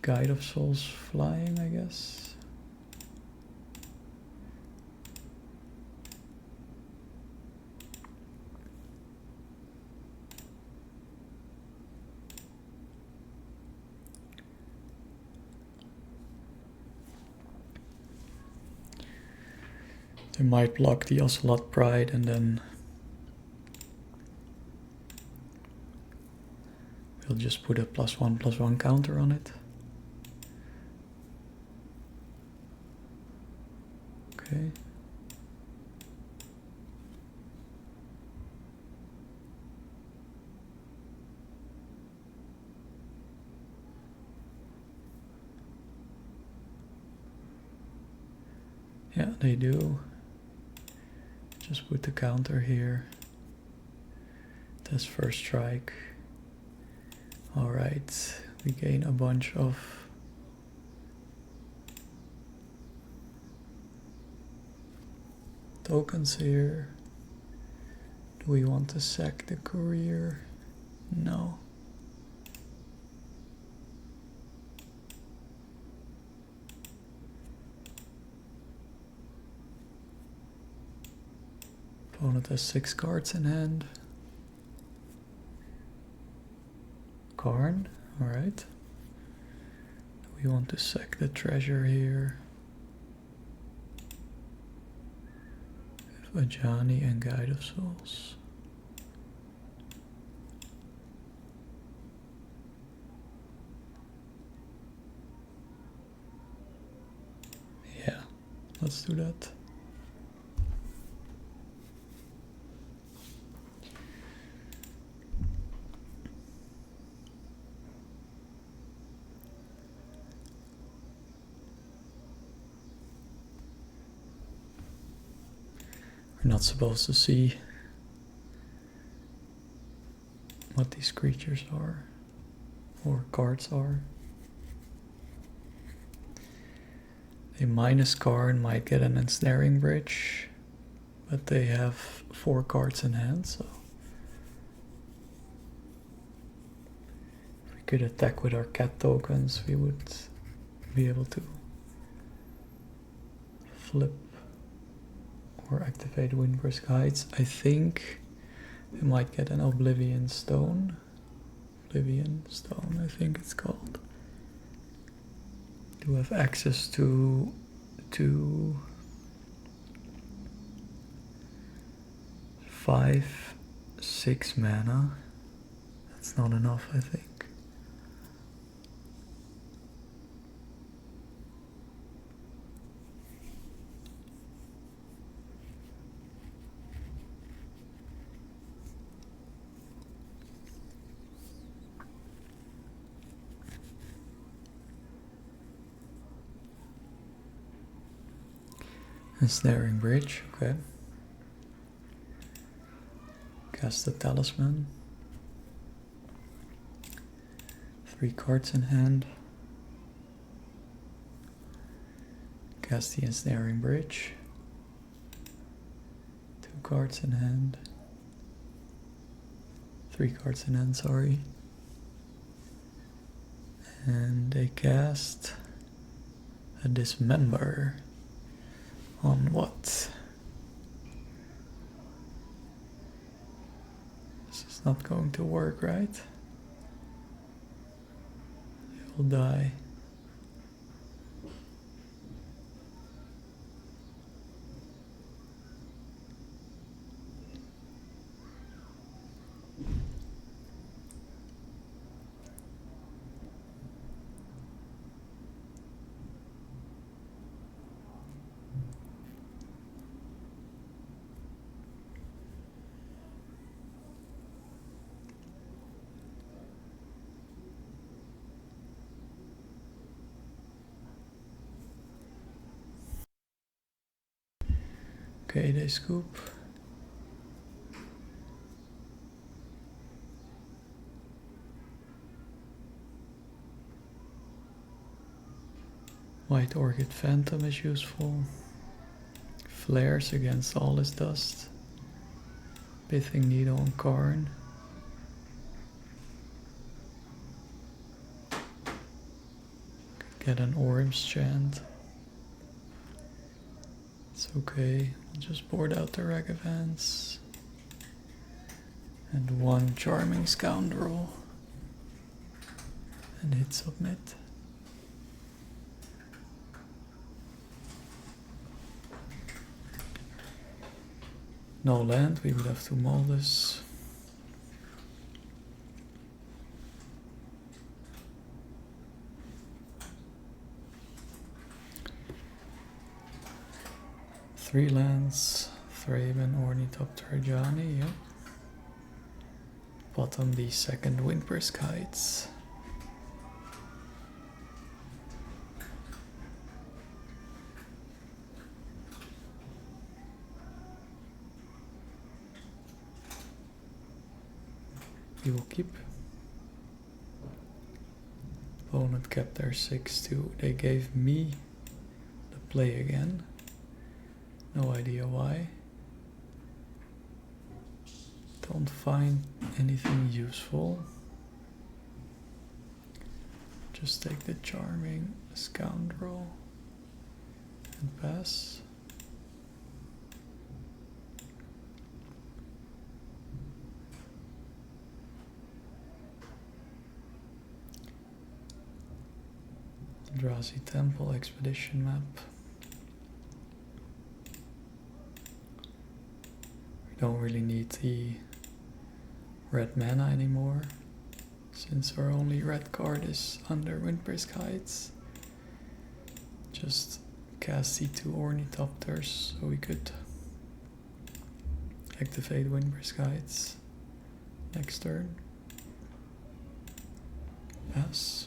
A: Guide of Souls flying, I guess. They might block the Ocelot Pride and then we'll just put a +1/+1 counter on it. Okay. Yeah, they do. Just put the counter here. That's first strike. Alright, we gain a bunch of tokens here. Do we want to sack the courier? No. Opponent has 6 cards in hand. Karn, alright. Do we want to sack the treasure here? With Ajani and Guide of Souls. Yeah, let's do that. We're not supposed to see what these creatures are or cards are. A minus Karn might get an ensnaring bridge, but they have 4 cards in hand, so if we could attack with our cat tokens, we would be able to flip or activate Windbrisk Heights. I think we might get an Oblivion Stone. Oblivion Stone, I think it's called. To have access to 5, 6 mana. That's not enough, I think. Ensnaring Bridge, okay. Cast the Talisman. 3 cards in hand. Cast the Ensnaring Bridge. 2 cards in hand. 3 cards in hand, sorry. And they cast a Dismember on what? This is not going to work, right? They will die. Okay, they scoop. White Orchid Phantom is useful. Flares against all his dust. Pithing Needle and Karn. Get an Orim's Chant. It's okay, we'll just board out the Ragavans. And 1 Charming Scoundrel. And hit submit. No land, we would have to mull this. Three lands, Thraben, Ornithopter, Johnny, yep. Bottom the second Windbrisk Heights. We will keep. Opponent kept their 6-2. They gave me the play again. No idea why. Don't find anything useful. Just take the Charming Scoundrel and pass. Eldrazi Temple Expedition map. We don't really need the red mana anymore, since our only red card is under Windbrisk Heights. Just cast the 2 Ornithopters so we could activate Windbrisk Heights next turn. Pass.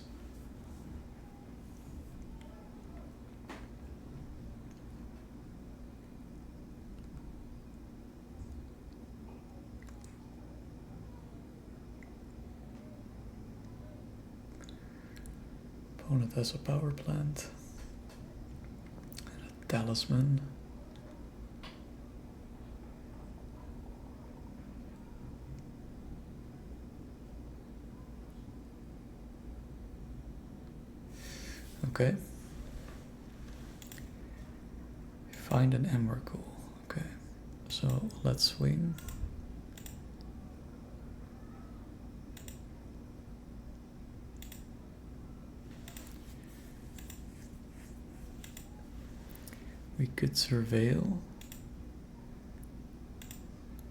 A: Opponent has a power plant and a talisman. Okay. Find an Emrakul. Okay. So let's swing. We could Surveil,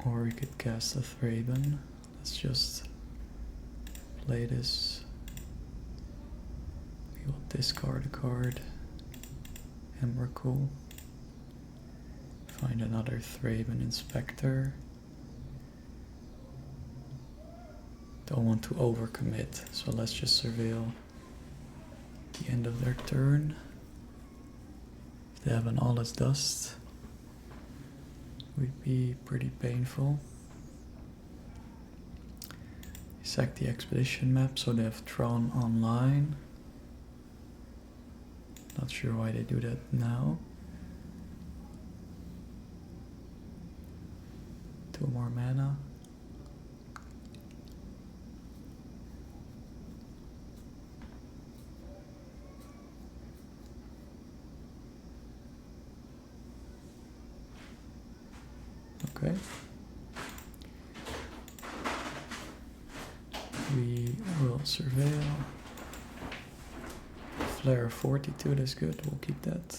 A: or we could cast a Thraben. Let's just play this. We will discard a card. Emrakul. Find another Thraben Inspector. Don't want to overcommit, so let's just Surveil the end of their turn. If they have an All is Dust, would be pretty painful. Sack the expedition map, so they have Tron online. Not sure why they do that now. 2 more mana. Okay. We will surveil. Flare 42, that's good, we'll keep that.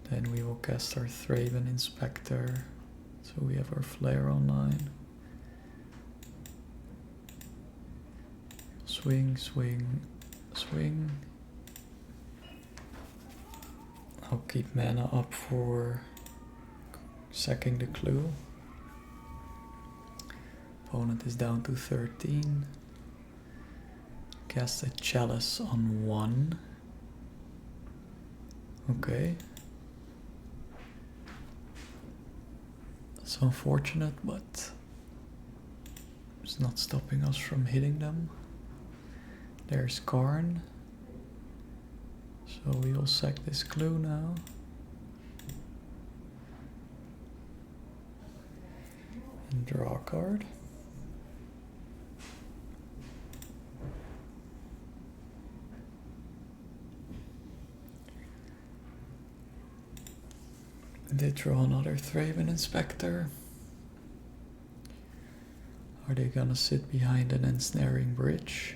A: Then we will cast our Thraben Inspector, so we have our flare online. Swing, swing, swing. I'll keep mana up for sacking the clue. Opponent is down to 13. Cast a Chalice on 1. Okay. That's unfortunate, but it's not stopping us from hitting them. There's Karn. So we will sack this clue now. And draw a card. They draw another Thraben Inspector. Are they gonna sit behind an ensnaring bridge?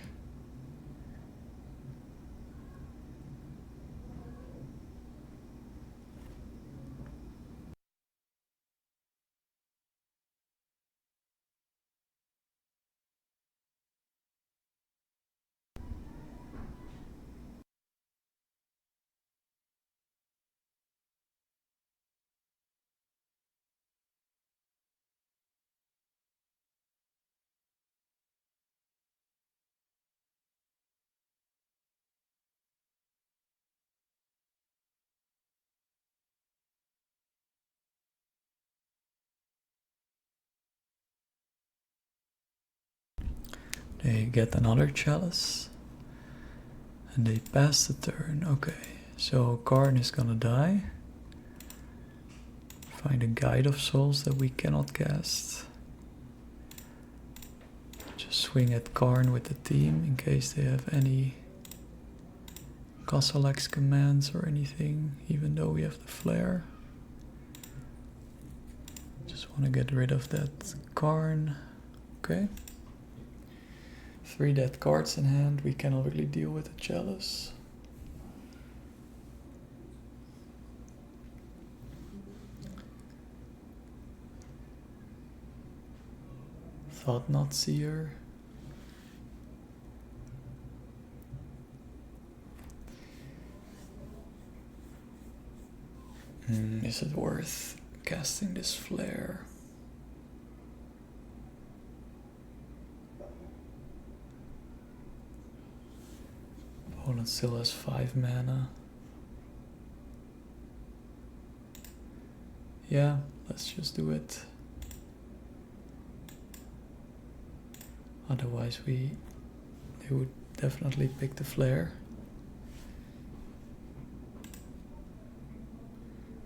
A: They get another Chalice. And they pass the turn. Okay, so Karn is gonna die. Find a Guide of Souls that we cannot cast. Just swing at Karn with the team in case they have any Castle-X commands or anything, even though we have the flare. Just want to get rid of that Karn. Okay. 3 dead cards in hand, we cannot really deal with the Chalice. Thought Not Seer. Is it worth casting this flare? Opponent still has 5 mana. Yeah, let's just do it. Otherwise they would definitely pick the flare.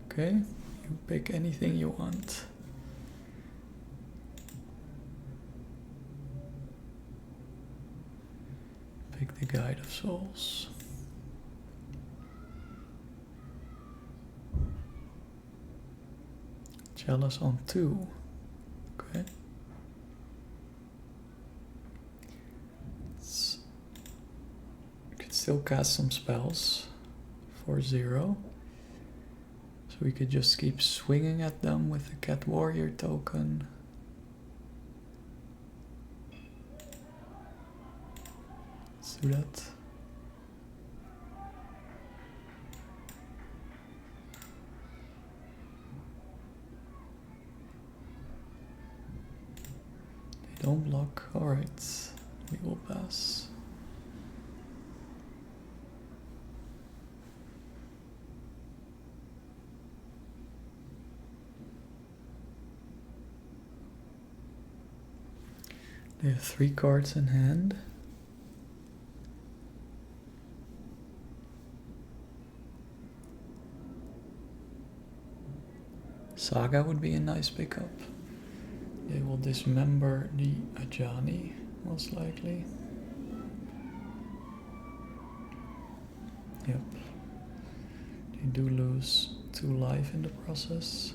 A: Okay, you pick anything you want. Pick the Guide of Souls. Chalice on 2. Okay. You could still cast some spells for 0. So we could just keep swinging at them with the Cat Warrior token. Let's do that. They don't block. Alright, we will pass. They have 3 cards in hand. Saga would be a nice pickup. They will dismember the Ajani, most likely. Yep. They do lose 2 life in the process.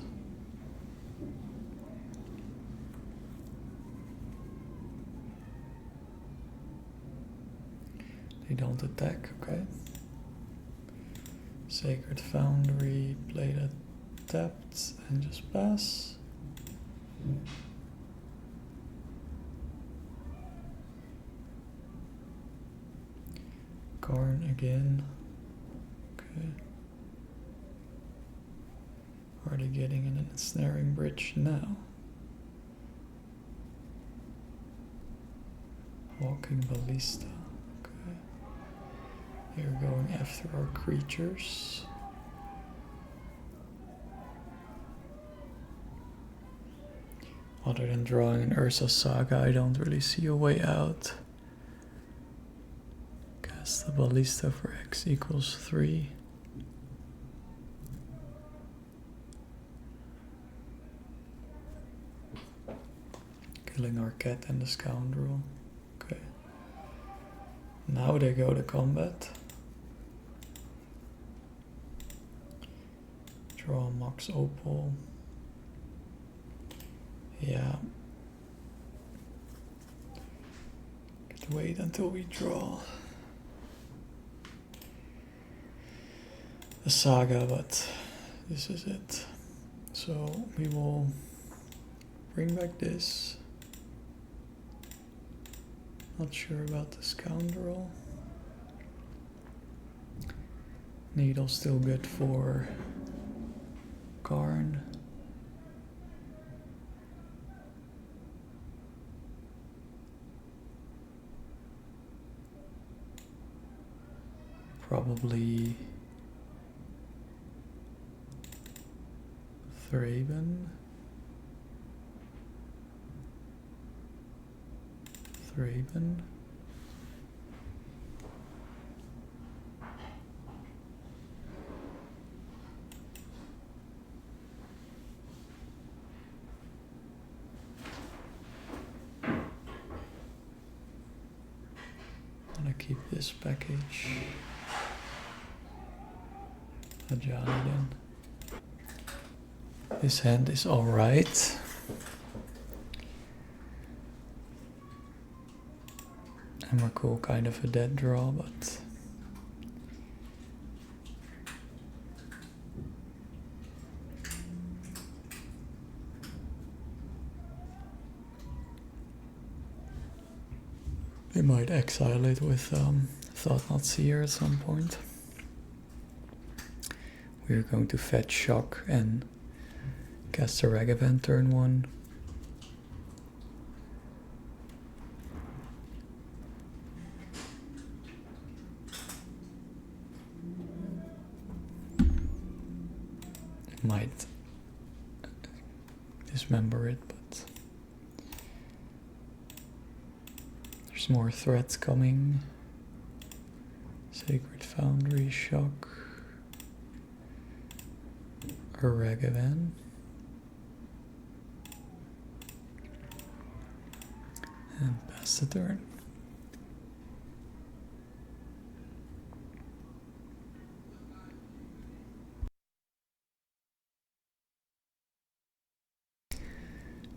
A: They don't attack, okay. Sacred Foundry, play that tapped and just pass. Karn again. Okay. Are they getting an ensnaring bridge now? Walking Ballista. Okay. They're going after our creatures. Other than drawing an Ursa Saga, I don't really see a way out. Cast the Ballista for X equals 3. Killing our cat and the scoundrel. Okay. Now they go to combat. Draw Mox Opal. Yeah. Could wait until we draw the Saga, but this is it. So we will bring back this. Not sure about the scoundrel. Needle still good for Karn. Probably Thraben. Gonna keep this package. Ajani then. This hand is alright. Emrakul kind of a dead draw, but we might exile it with Thought Not Seer at some point. We're going to fetch Shock and cast a Ragavan turn 1. Might dismember it, but there's more threats coming. Sacred Foundry, Shock, a Ragavan, and pass the turn.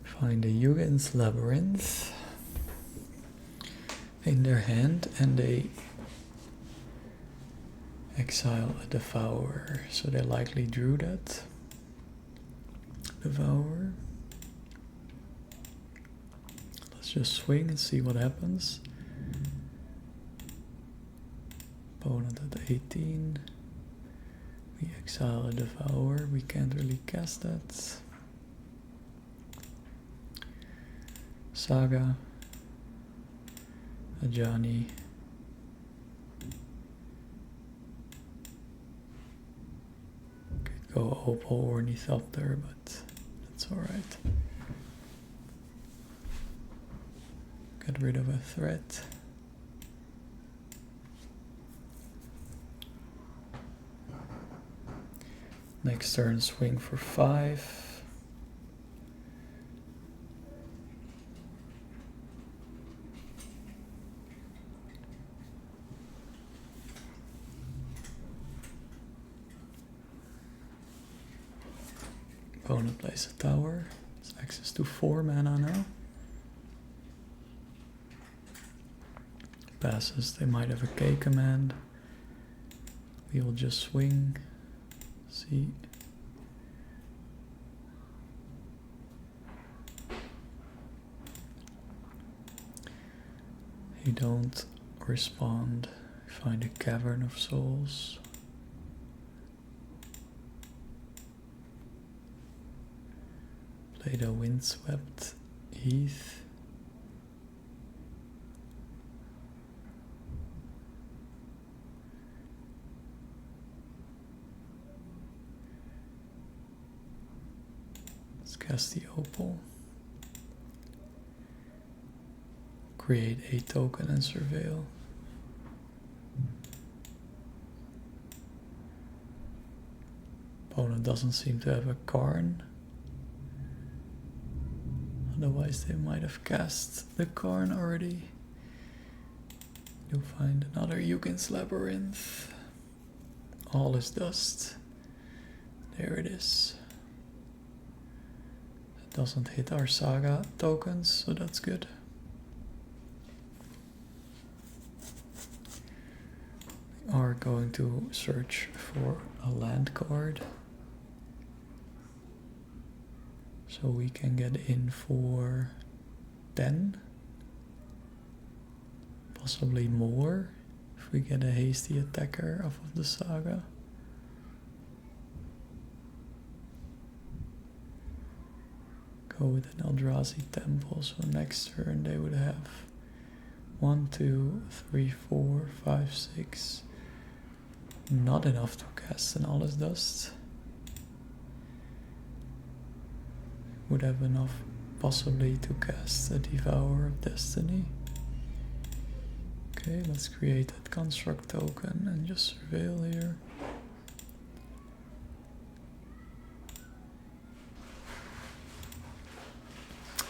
A: Find a Yugen's Labyrinth in their hand, and they exile a Devourer, so they likely drew that. Devourer. Let's just swing and see what happens. Opponent at 18. We exile a Devourer, we can't really cast that. Saga, Ajani, could go Opal or Ornithopter, but that's alright. Get rid of a threat. Next turn, swing for 5. Opponent plays a tower. It's access to 4 mana now. Passes, they might have a K command. We will just swing. See. You don't respond. Find a Cavern of Souls. Play the Windswept Heath. Let's cast the Opal. Create a token and surveil. Opponent doesn't seem to have a Karn. Otherwise they might have cast the Karn already. You'll find another Yugin's Labyrinth. All is dust. There it is. It doesn't hit our Saga tokens, so that's good. We are going to search for a land card. So we can get in for 10. Possibly more if we get a hasty attacker off of the Saga. Go with an Eldrazi Temple, so next turn they would have 1, 2, 3, 4, 5, 6. Not enough to cast an All is Dust. Would have enough possibly to cast a Devourer of Destiny. Okay, let's create that construct token and just surveil here.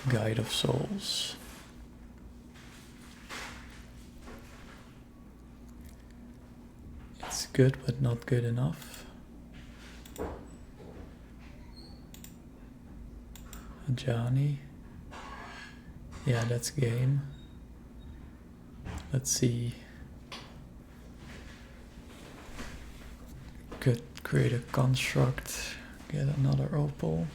A: Guide of Souls. It's good, but not good enough. Johnny. Yeah, that's game. Let's see. Could create a construct, get another Opal.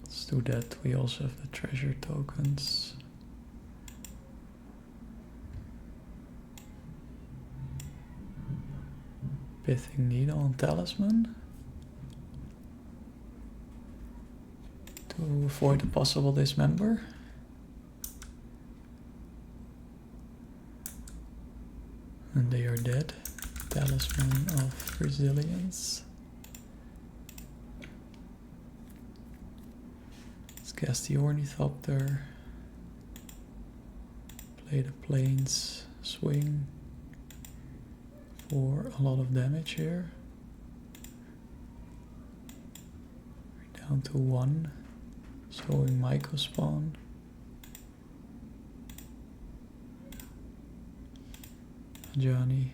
A: Let's do that. We also have the treasure tokens. Pithing Needle and Talisman to avoid a possible dismember. And they are dead. Talisman of Resilience. Let's cast the Ornithopter. Play the Plains, swing. For a lot of damage here. We're down to 1. Showing Myco spawn. Johnny.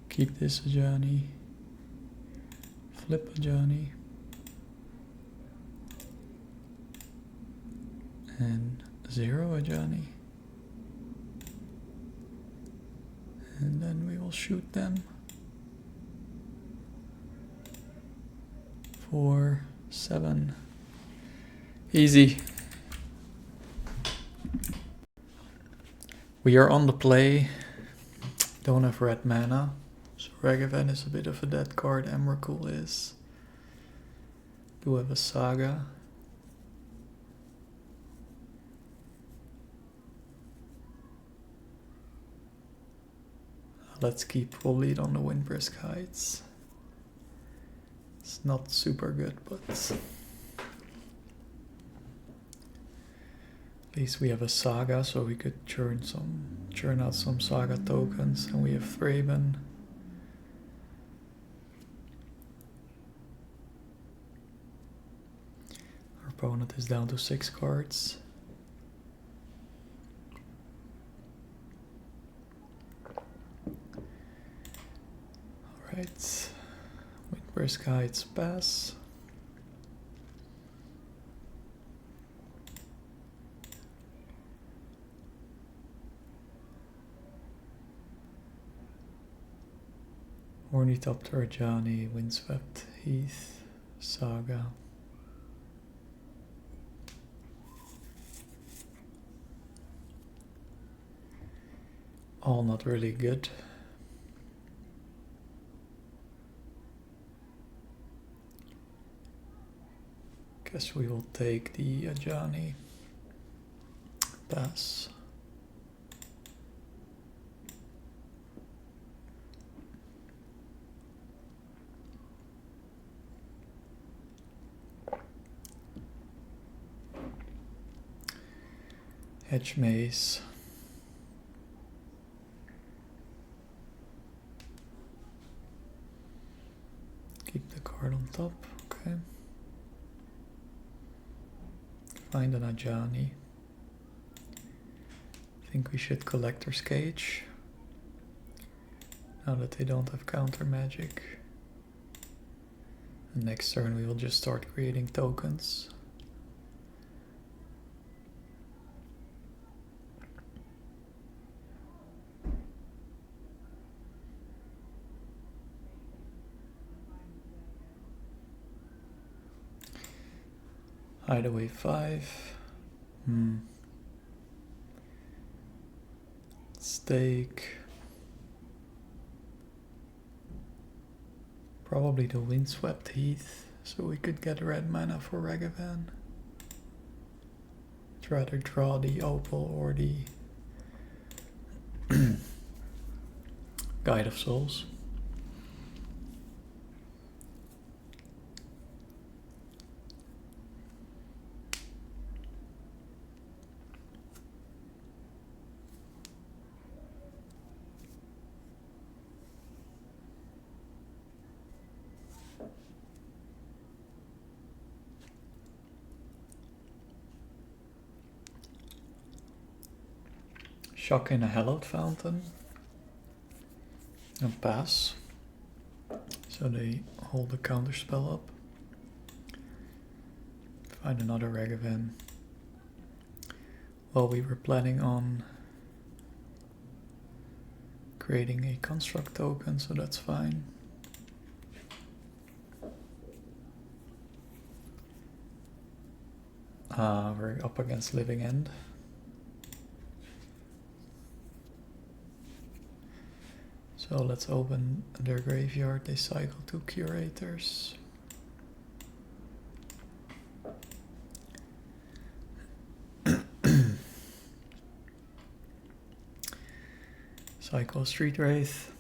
A: Keep this a Johnny. Flip a Johnny. And 0 a Johnny. And then we will shoot them for 7. Easy. We are on the play. Don't have red mana. So Ragavan is a bit of a dead card. Emrakul is. Do have a Saga. Let's keep full lead on the Windbrisk Heights. It's not super good, but at least we have a Saga, so we could churn out some Saga tokens, and we have Thraben. opponent is down to 6 cards. Alright, Windbrisk Heights pass. Ornithopter, Ajani, Windswept Heath, Saga. All not really good. Guess we will take the Ajani pass. Hedge Maze. Keep the card on top, okay. Find an Ajani. I think we should Collector's Cage. Now that they don't have counter magic. And next turn we will just start creating tokens. Hideaway 5. Stake. Probably the Windswept Heath, so we could get red mana for Ragavan. I'd rather draw the Opal or the Guide of Souls. Shock in a Hallowed Fountain. And pass. So they hold the counter spell up. Find another Ragavan. Well, we were planning on creating a construct token, so that's fine. We're up against Living End. So let's open their graveyard. They cycle 2 Curators. Cycle Street Wraith.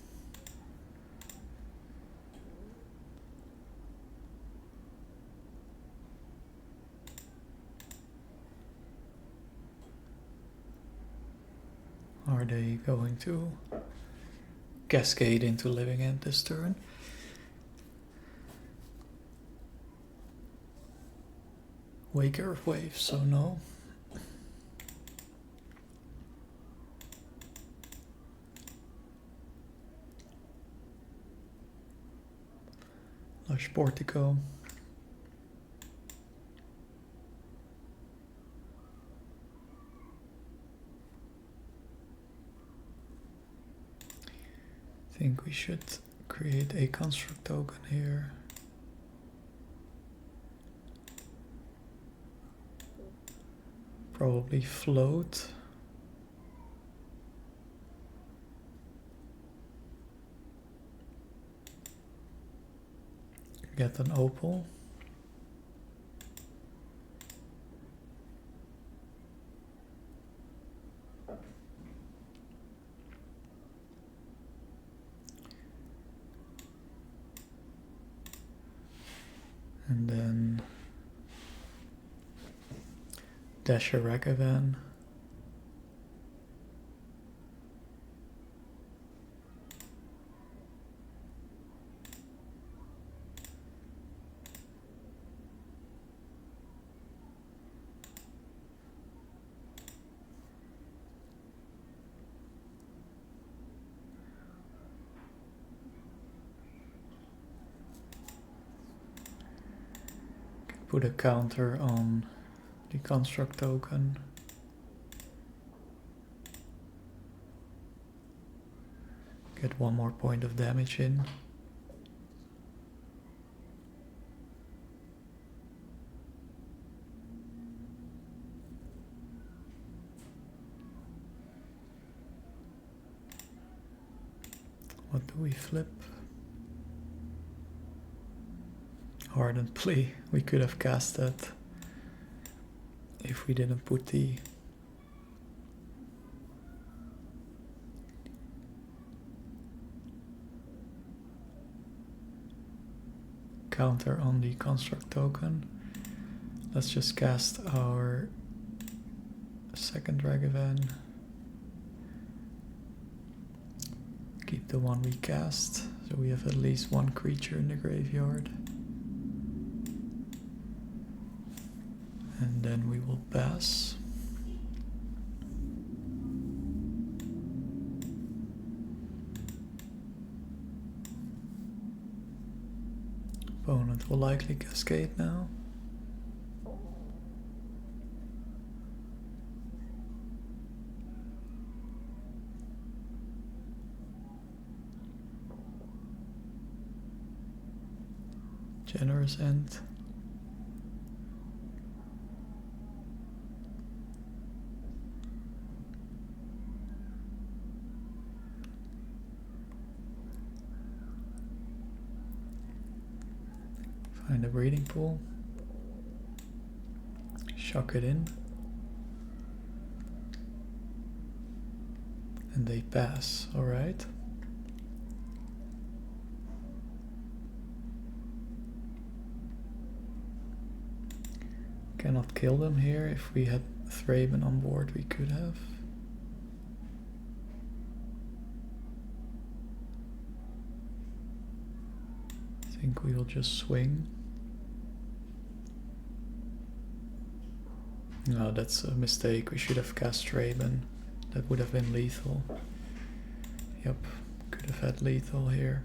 A: Are they going to cascade into Living End this turn? Waker of Waves, so no. Lush Portico. I think we should create a construct token here. Probably float. Get an opal. And then dash a Ragavan. put a counter on the construct token. Get 1 more point of damage in. What do we flip? Hardened Plea. We could have cast that if we didn't put the counter on the construct token. Let's just cast our second Ragavan. Keep the one we cast, so we have at least 1 creature in the graveyard. And then we will pass. Opponent will likely cascade now. Generous end. Find a breeding pool. Shock it in. And they pass, alright. Cannot kill them here. If we had Thraben on board, we could have. I think we will just swing. No, that's a mistake. We should have cast Thraben. That would have been lethal. Yep, could have had lethal here.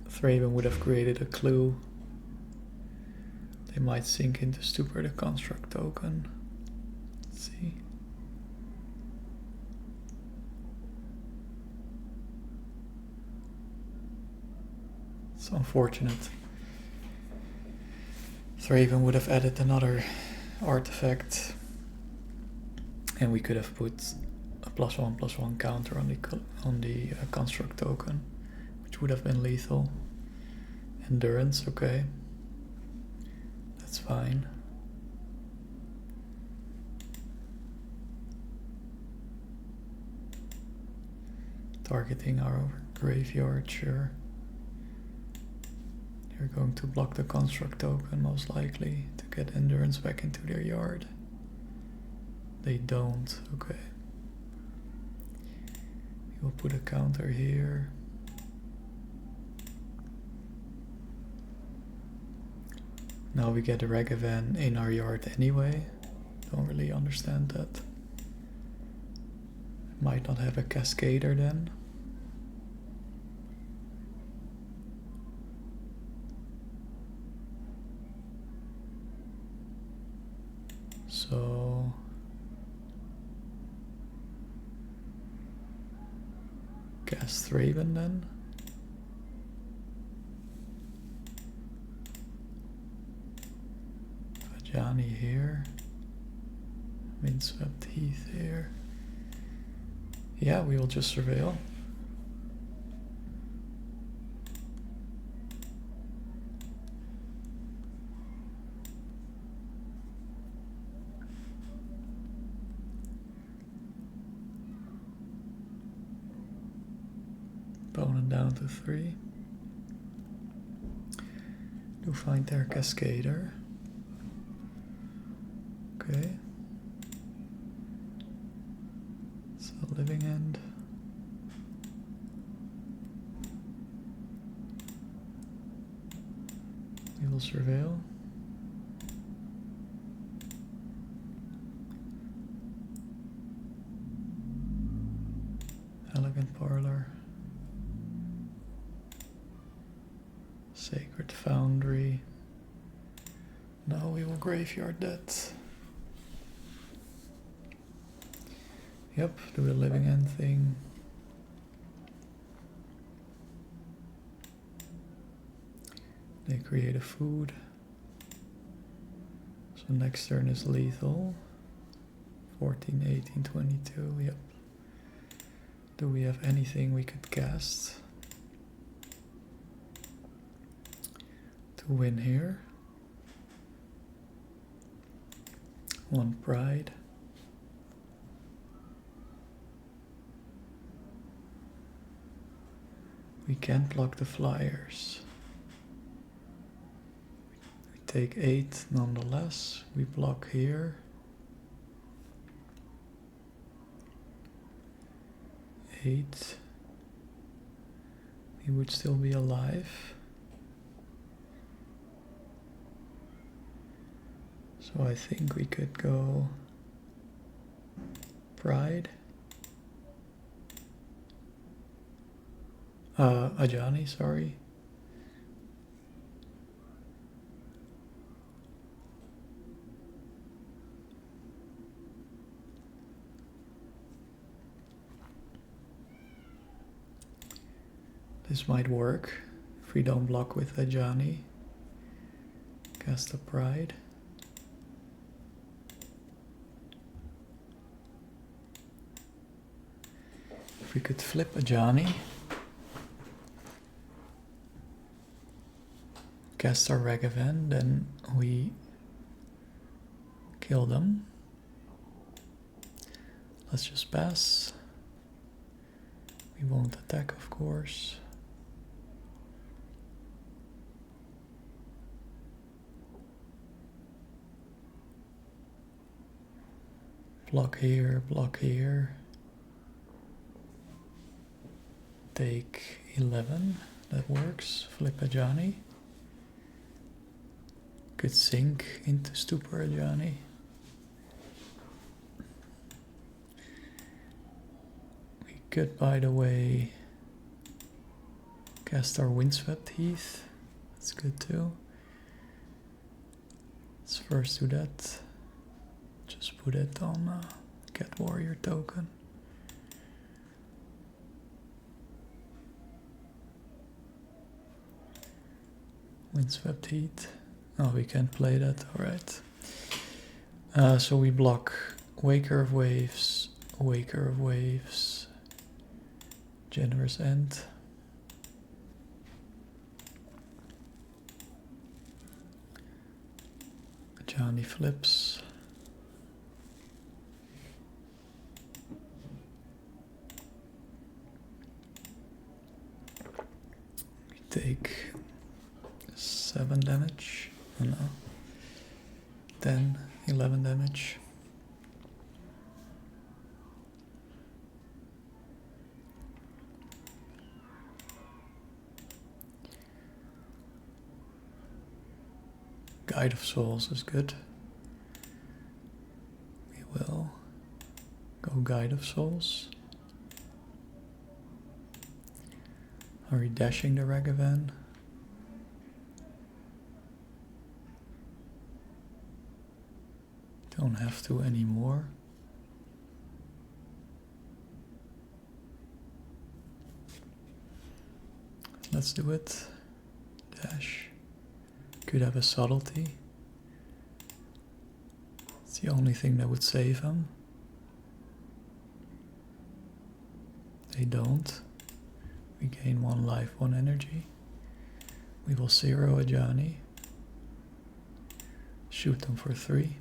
A: Thraben would have created a clue. They might sink into stupor the construct token. Let's see. It's unfortunate. Thraben would have added another artifact, and we could have put a +1/+1 counter on the construct token, which would have been lethal. Endurance, okay. That's fine. Targeting our graveyard, sure. They're going to block the construct token most likely to get endurance back into their yard. They don't, okay. We'll put a counter here. Now we get a Ragavan in our yard anyway. Don't really understand that. Might not have a Cascader then. So cast Thraben then. Vajani here. Windswept Heath here. Yeah, we will just surveil. Opponent down to 3. Do find their Cascader. Okay. It's a living end. We will surveil. Elegant Parlor. Sacred Foundry. No, we will graveyard that. Yep, do the living end thing. They create a food. So next turn is lethal. 14, 18, 22, yep. Do we have anything we could cast to win here? One Pride. We can't block the flyers. We take 8 nonetheless. We block here. 8. He would still be alive. So I think we could go Pride. Ajani, sorry. This might work if we don't block with Ajani. Cast a Pride. If we could flip Ajani. Cast our Ragavan, then we kill them. Let's just pass. We won't attack, of course. Block here, block here. Take 11, that works. Flip Ajani. Could sink into Stupor Ajani. We could, by the way, cast our Windswept Heath. That's good too. Let's first do that. Just put it on Cat Warrior token. Windswept Heath. Oh, we can't play that, alright. So we block Waker of Waves, Generous End. Johnny flips. We take 7 damage. Oh no. 10, 11 damage. Guide of Souls is good. We will go Guide of Souls. Are we dashing the Ragavan? Don't have to anymore. Let's do it. Dash. Could have a subtlety. It's the only thing that would save him. They don't. We gain 1 life, 1 energy. We will 0 Ajani. Shoot them for 3.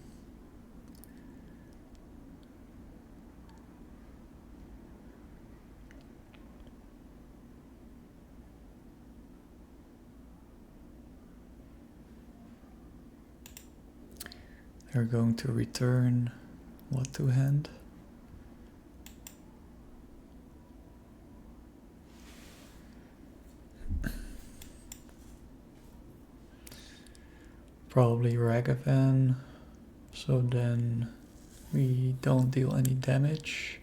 A: They're going to return what to hand? Probably Ragavan, so then we don't deal any damage.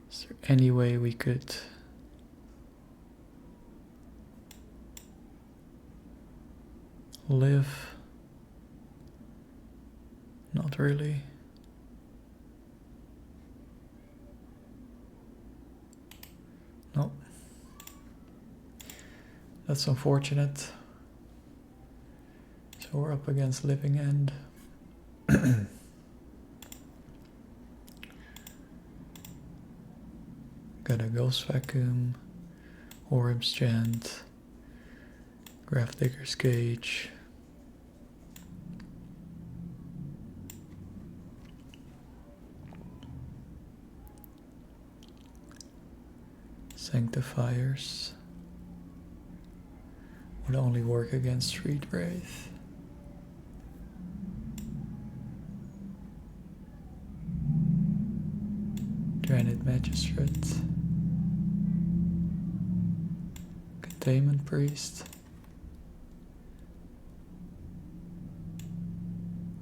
A: Is there any way we could live. Not really. No. That's unfortunate. So we're up against living end. Got a Ghost Vacuum, Orim's Chant, Gravedigger's Cage. Sanctifiers would only work against Street Wraith. Granite Magistrate. Containment Priest.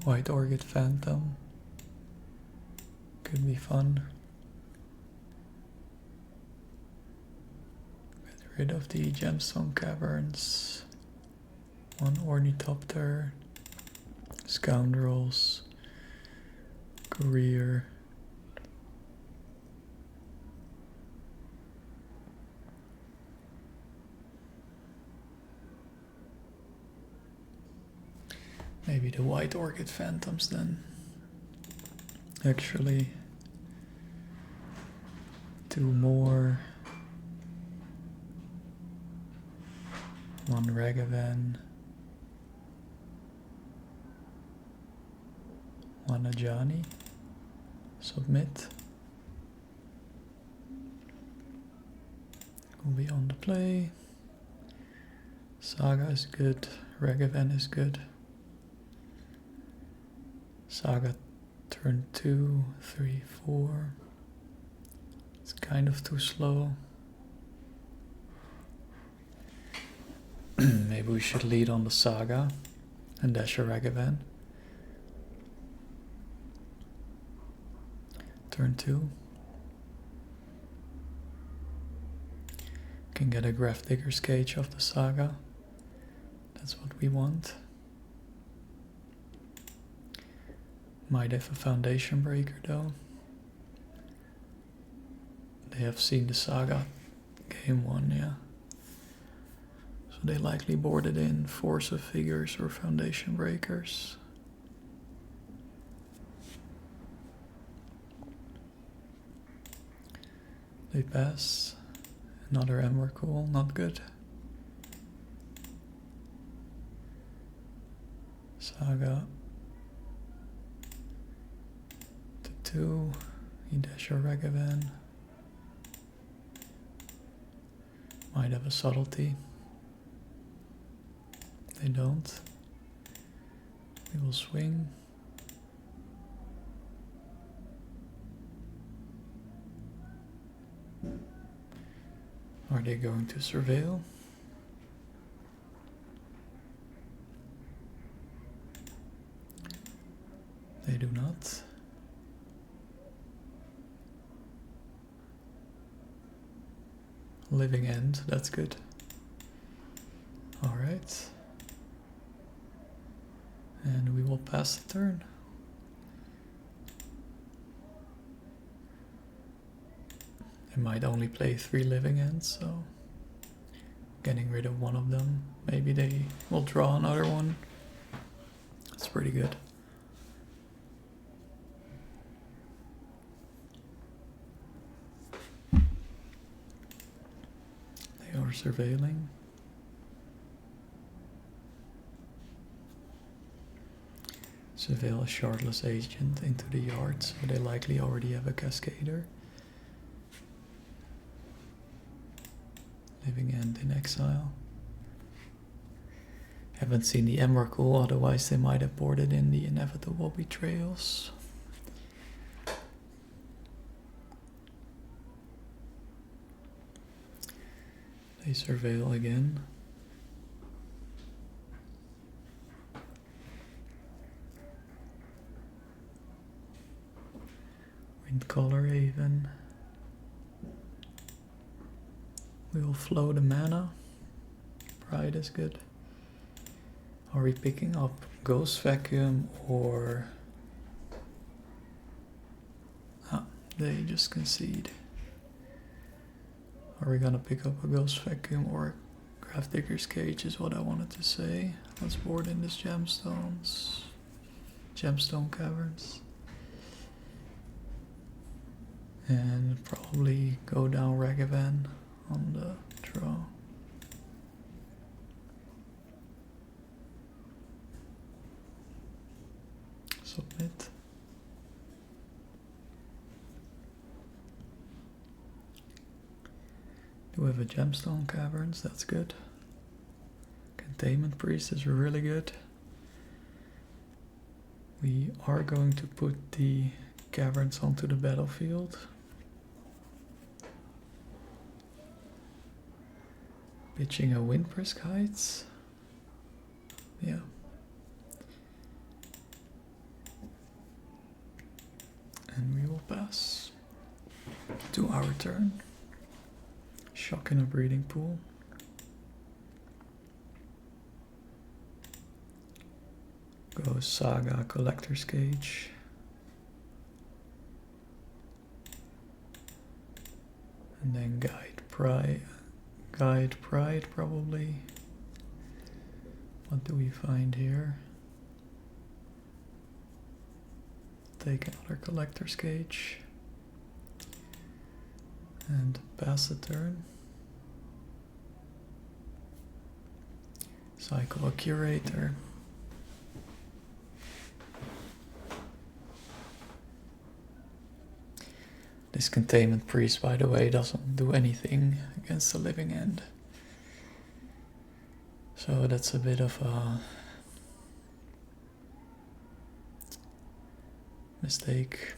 A: White Orchid Phantom. Could be fun. Get rid of the Gemstone Caverns. One Ornithopter. Scoundrels. Career. Maybe the White Orchid Phantoms then. Actually, 2 more. 1 Ragavan. 1 Ajani. Submit. Will be on the play. Saga is good. Ragavan is good. Saga turn 2, 3, 4. It's kind of too slow. Maybe we should lead on the Saga and dash a Ragavan. Turn 2. Can get a Gravedigger's Cage off the Saga. That's what we want. Might have a Foundation Breaker though. They have seen the Saga game 1, yeah. So they likely boarded in Force of Figures or Foundation Breakers. They pass. Another Emrakul, not good. Saga. 2, you dash a Ragavan. Might have a Subtlety. They don't. We will swing. Are they going to surveil? They do not. Living end, that's good. Alright. And we will pass the turn. They might only play 3 living ends, so getting rid of one of them. Maybe they will draw another one. That's pretty good. They are surveilling. Surveil a Shardless Agent into the yard, so they likely already have a Cascader. Living End in exile. Haven't seen the Emrakul, otherwise they might have boarded in the Inevitable Betrayals. They surveil again. Windcaller Haven. We will flow the mana. Pride is good. Are we picking up Ghost Vacuum or... Ah, they just concede. Are we gonna pick up a Ghost Vacuum or Gravedigger's Cage is what I wanted to say. Let's board in this Gemstones. Gemstone Caverns. And probably go down Ragavan on the draw. Submit. Do we have a Gemstone Caverns? That's good. Containment Priest is really good. We are going to put the caverns onto the battlefield. Pitching a Windbrisk Heights. Yeah. And we will pass to our turn. Shock in a breeding pool. Go Saga Collector's Cage. And then Guide Pride probably. What do we find here? Take another Collector's Cage. And pass the turn. Cycle a Curator. This Containment Priest, by the way, doesn't do anything against the Living End. So that's a bit of a mistake.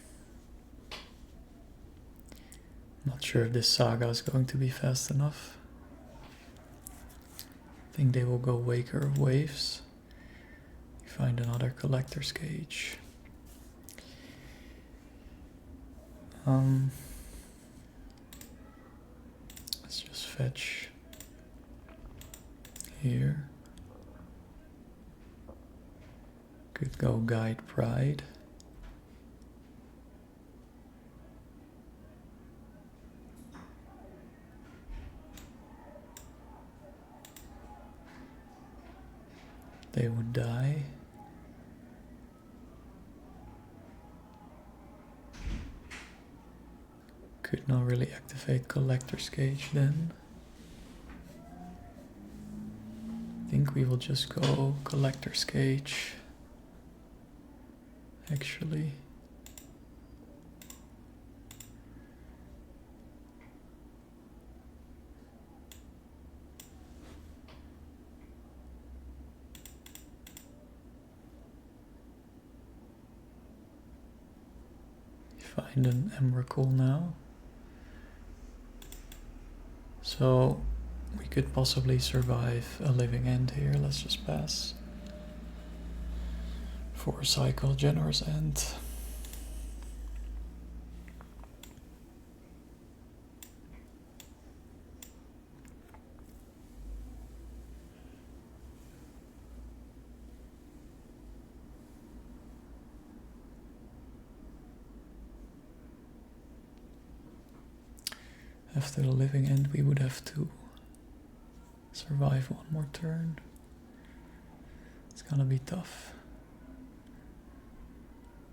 A: Not sure if this Saga is going to be fast enough. I think they will go Waker of Waves. Find another Collector's Cage. Let's just fetch here. Could go Guide Pride. They would die. Could not really activate Collector's Cage then. I think we will just go Collector's Cage. Actually. Find an Emrakul now. So we could possibly survive a Living End here. Let's just pass. 4 cycle Generous End. After the Living End, we would have to survive one more turn. It's gonna be tough.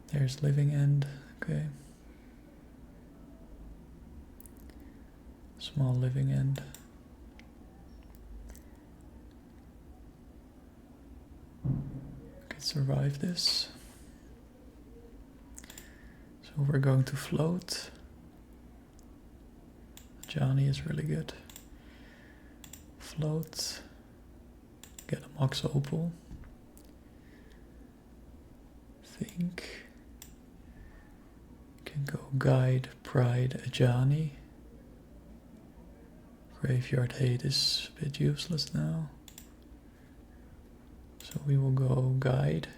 A: There's Living End, okay. Small Living End. Could survive this. So we're going to float. Johnny is really good. Float. Get a Mox Opal. Think. Can go Guide, Pride, Ajani. Graveyard Hate is a bit useless now. So we will go Guide.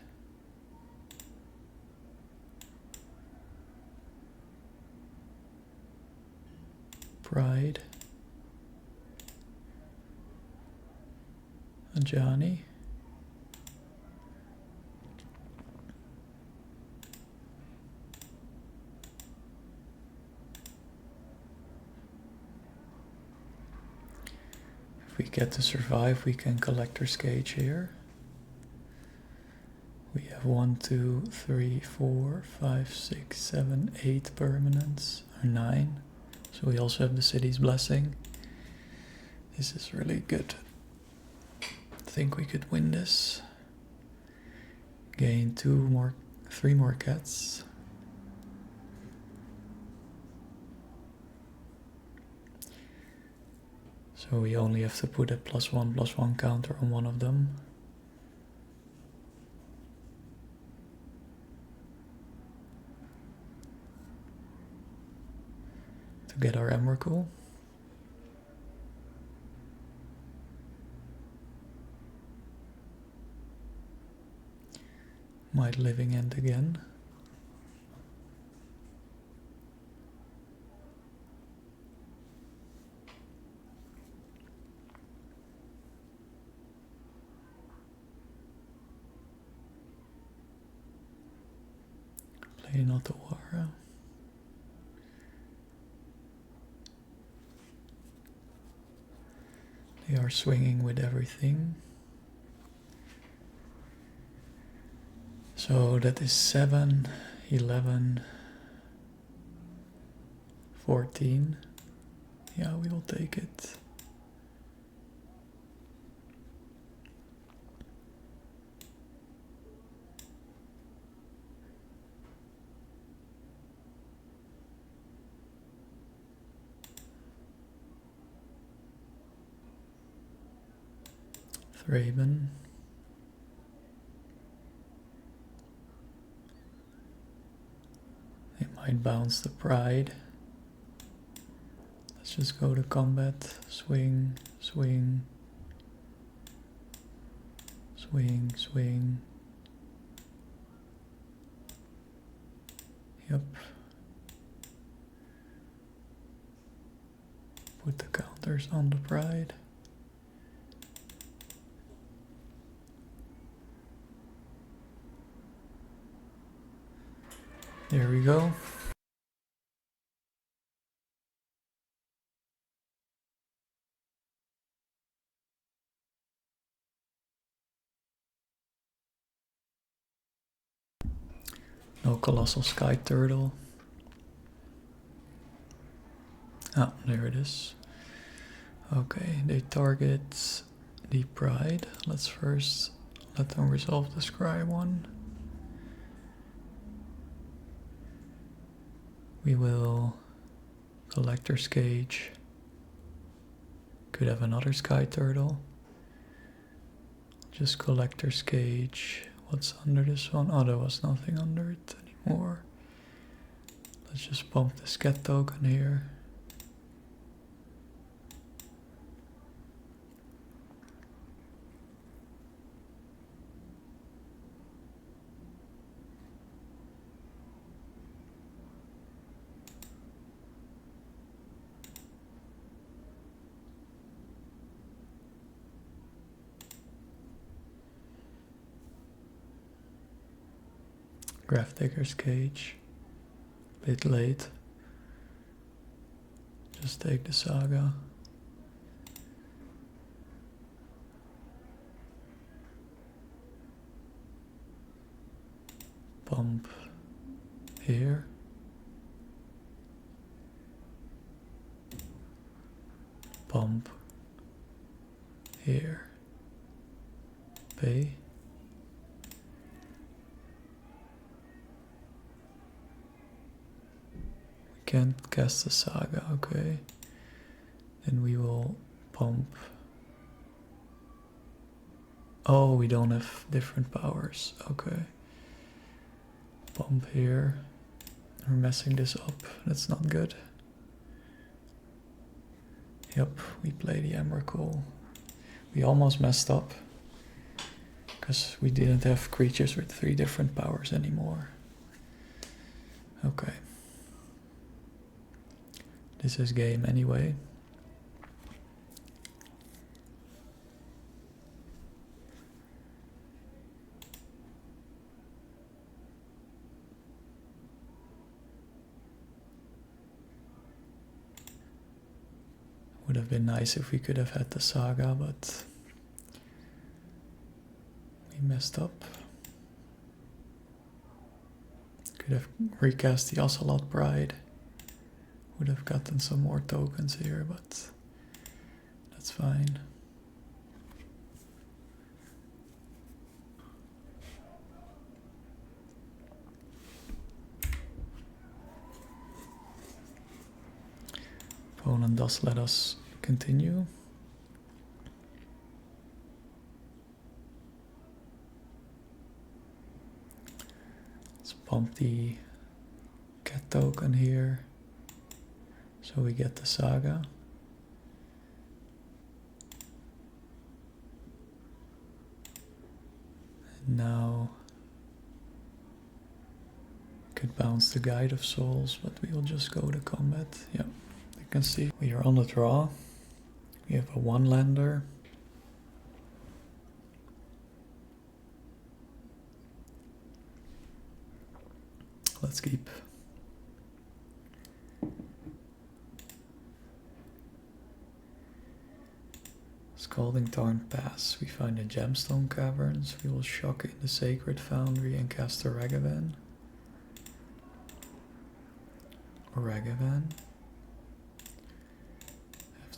A: Pride. Ajani. we get to survive, we can Collector's Cage here. We have 1, 2, 3, 4, 5, 6, 7, 8 permanents, or 9. So we also have the City's Blessing. This is really good. I think we could win this. Gain 3 more cats. So we only have to put a +1/+1 counter on one of them. To get our Emrakul. Might Living End again. Play Notawara. They are swinging with everything. So that is 7, 11, 14. Yeah, we will take it. Thraben. They might bounce the Pride. Let's just go to combat. Swing, swing, swing, swing. Yep. Put the counters on the Pride. There we go. No Colossal Sky Turtle. Ah, there it is. Okay, they target the Pride. Let's first let them resolve the Scry one. We will Collector's Cage. Could have another Sky Turtle. Just Collector's Cage. What's under this one? Oh, there was nothing under it anymore. Let's just pump the Scat token here. Gravedigger's Cage. Bit late. Just take the Saga. Pump here. Pump here. Pay. Can't cast the Saga, okay. Then we will pump. Oh, we don't have different powers, okay. Pump here. We're messing this up, that's not good. Yep, we play the Emrakul. We almost messed up. Because we didn't have creatures with 3 different powers anymore. Okay. This is game anyway. Would have been nice if we could have had the saga, but we messed up. Could have recast the Ocelot Bride. Would have gotten some more tokens here, but that's fine. Opponent does let us continue. Let's pump the cat token here so we get the saga. And now could bounce the Guide of Souls, but we will just go to combat. Yeah. You can see we are on the draw. We have a one-lander. Let's keep. Scalding Tarn Pass. We find the Gemstone Caverns. We will shock in the Sacred Foundry and cast a Ragavan.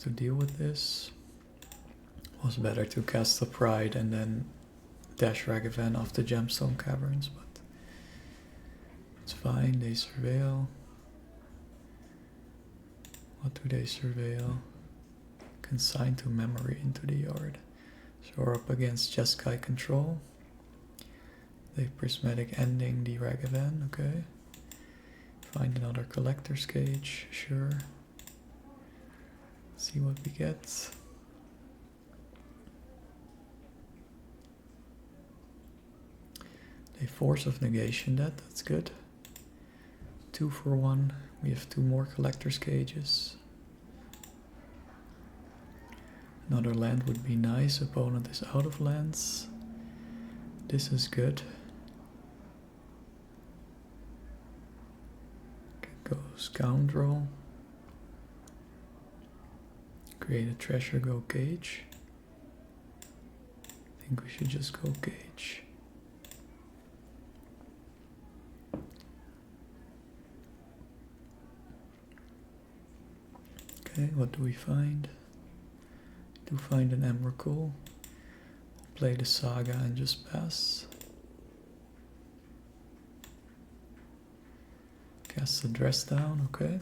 A: To deal with this. Was better to cast the Pride and then dash Ragavan off the Gemstone Caverns, but it's fine. They surveil. What do they surveil? Consign to memory into the yard. So we're up against Jeskai control. They prismatic ending the Ragavan, okay. Find another collector's cage, sure. See what we get. A Force of Negation that's good. 2 for 1. We have 2 more collector's cages. Another land would be nice. Opponent is out of lands. This is good. Can go Scoundrel. Create a treasure, go Cage. I think we should just go Cage. Okay, what do we find? Do find an Emrakul. Play the Saga and just pass. Cast the Dress down, okay.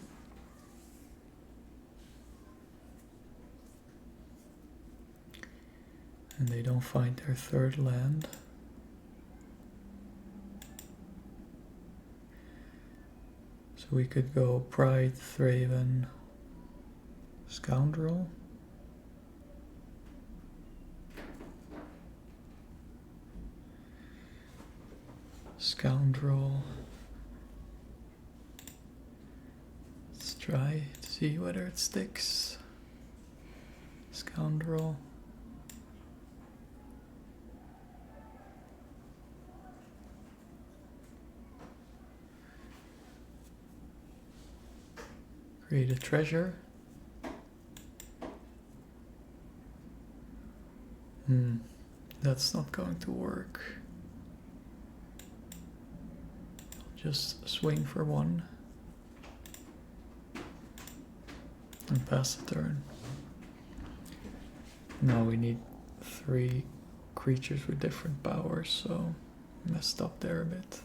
A: And they don't find their third land. So we could go Pride, Thraven, Scoundrel. Scoundrel. Let's try to see whether it sticks. Scoundrel. Create a treasure. That's not going to work. I'll just swing for 1 and pass the turn. Now we need 3 creatures with different powers, so messed up there a bit.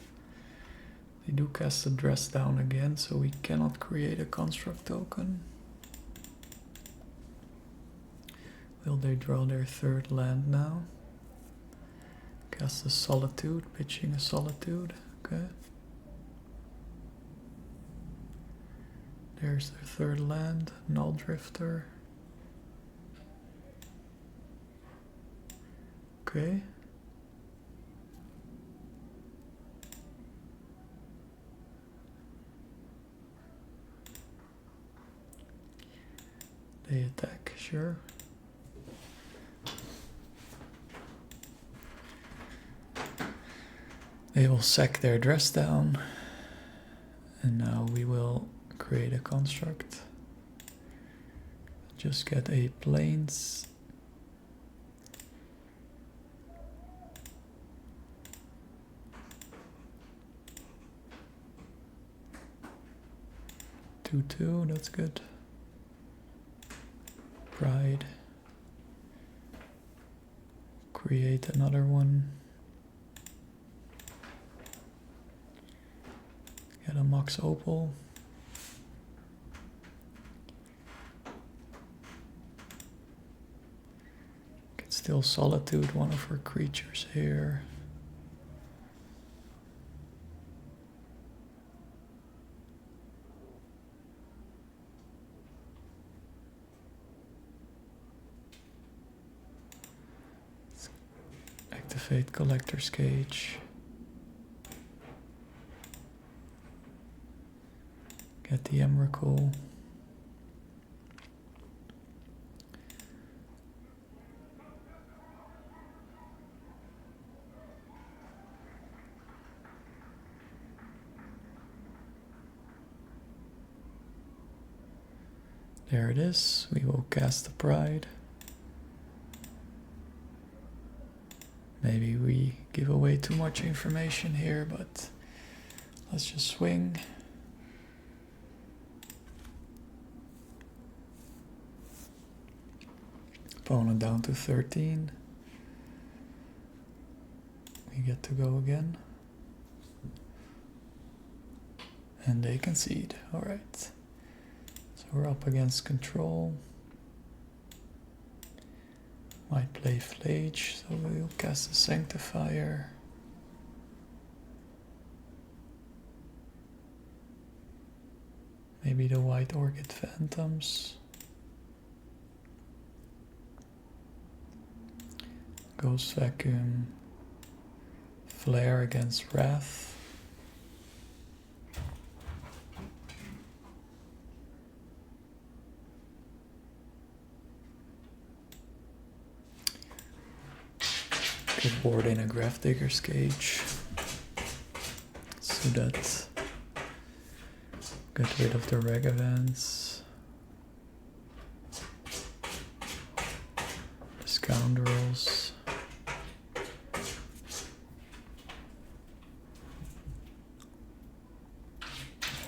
A: They do cast the Dress down again, so we cannot create a construct token. Will they draw their third land now? Cast a Solitude, pitching a Solitude, okay. There's their third land, Null Drifter. Okay. They attack, sure. They will sack their Dress down. And now we will create a construct. just get a plains. Two, that's good. Pride. Create another one. Get a Mox Opal. Get still Solitude, one of our creatures here. Activate Collector's Cage. Get the Emrakul. There it is. We will cast the Pride. Maybe we give away too much information here, but let's just swing. Opponent down to 13. We get to go again. And they concede. Alright. So we're up against control. Might play Flage, so we'll cast a Sanctifier. Maybe the White Orchid Phantoms. Ghost Vacuum. Flare against Wrath. Could board in a Gravedigger's Cage. So that get rid of the Regavans. The Scoundrels.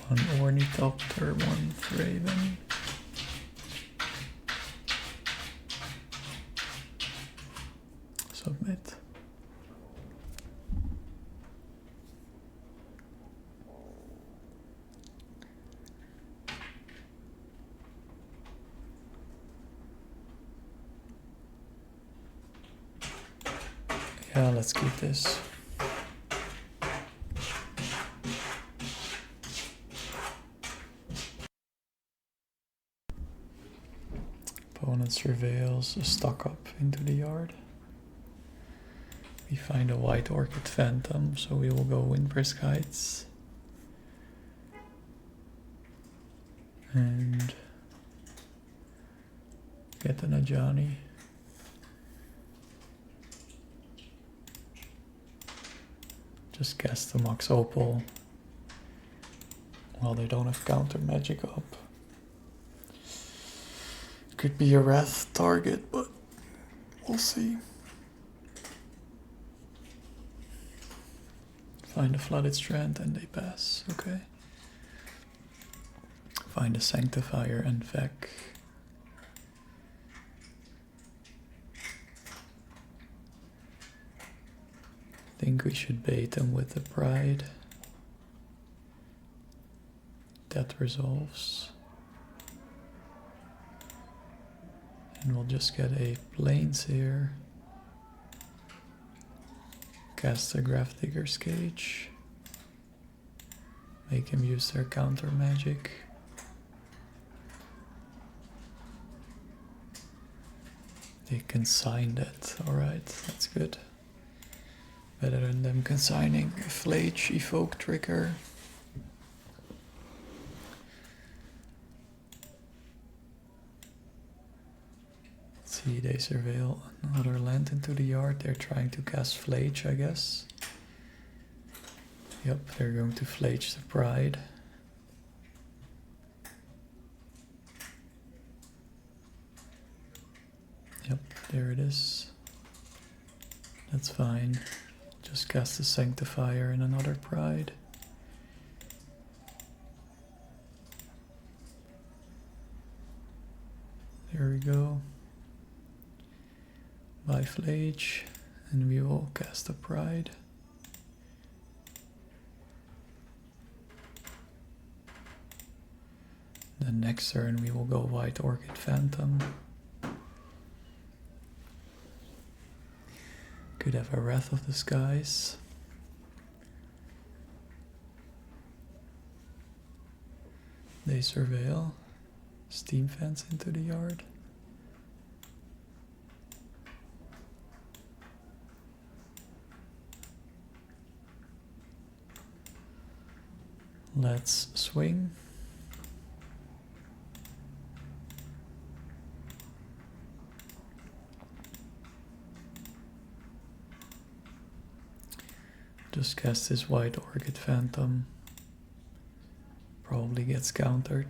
A: One Ornithopter, one Thraben. Submit. Yeah, let's keep this. Opponent surveils a stock up into the yard. We find a White Orchid Phantom, so we will go Windbrisk Heights. And get an Ajani. Just cast the Mox Opal. Well, they don't have counter magic up. Could be a Wrath target, but we'll see. Find a Flooded Strand and they pass, okay. Find a Sanctifier and Vec. Think we should bait them with the Pride. That resolves. And we'll just get a Plains here. Cast a Gravedigger's Cage. Make him use their counter magic. They consign that, alright, that's good. Better than them consigning a Flage evoke trigger. Let's see, they surveil another land into the yard. They're trying to cast Flage, I guess. Yep, they're going to Flage the Pride. There it is. That's fine. Just cast a Sanctifier and another Pride. There we go. Biflage, and we will cast a Pride. Then next turn we will go White Orchid Phantom. Could have a Wrath of the Skies. They Surveil. Steam Fence into the yard. Let's swing. Just cast this White Orchid Phantom. Probably gets countered.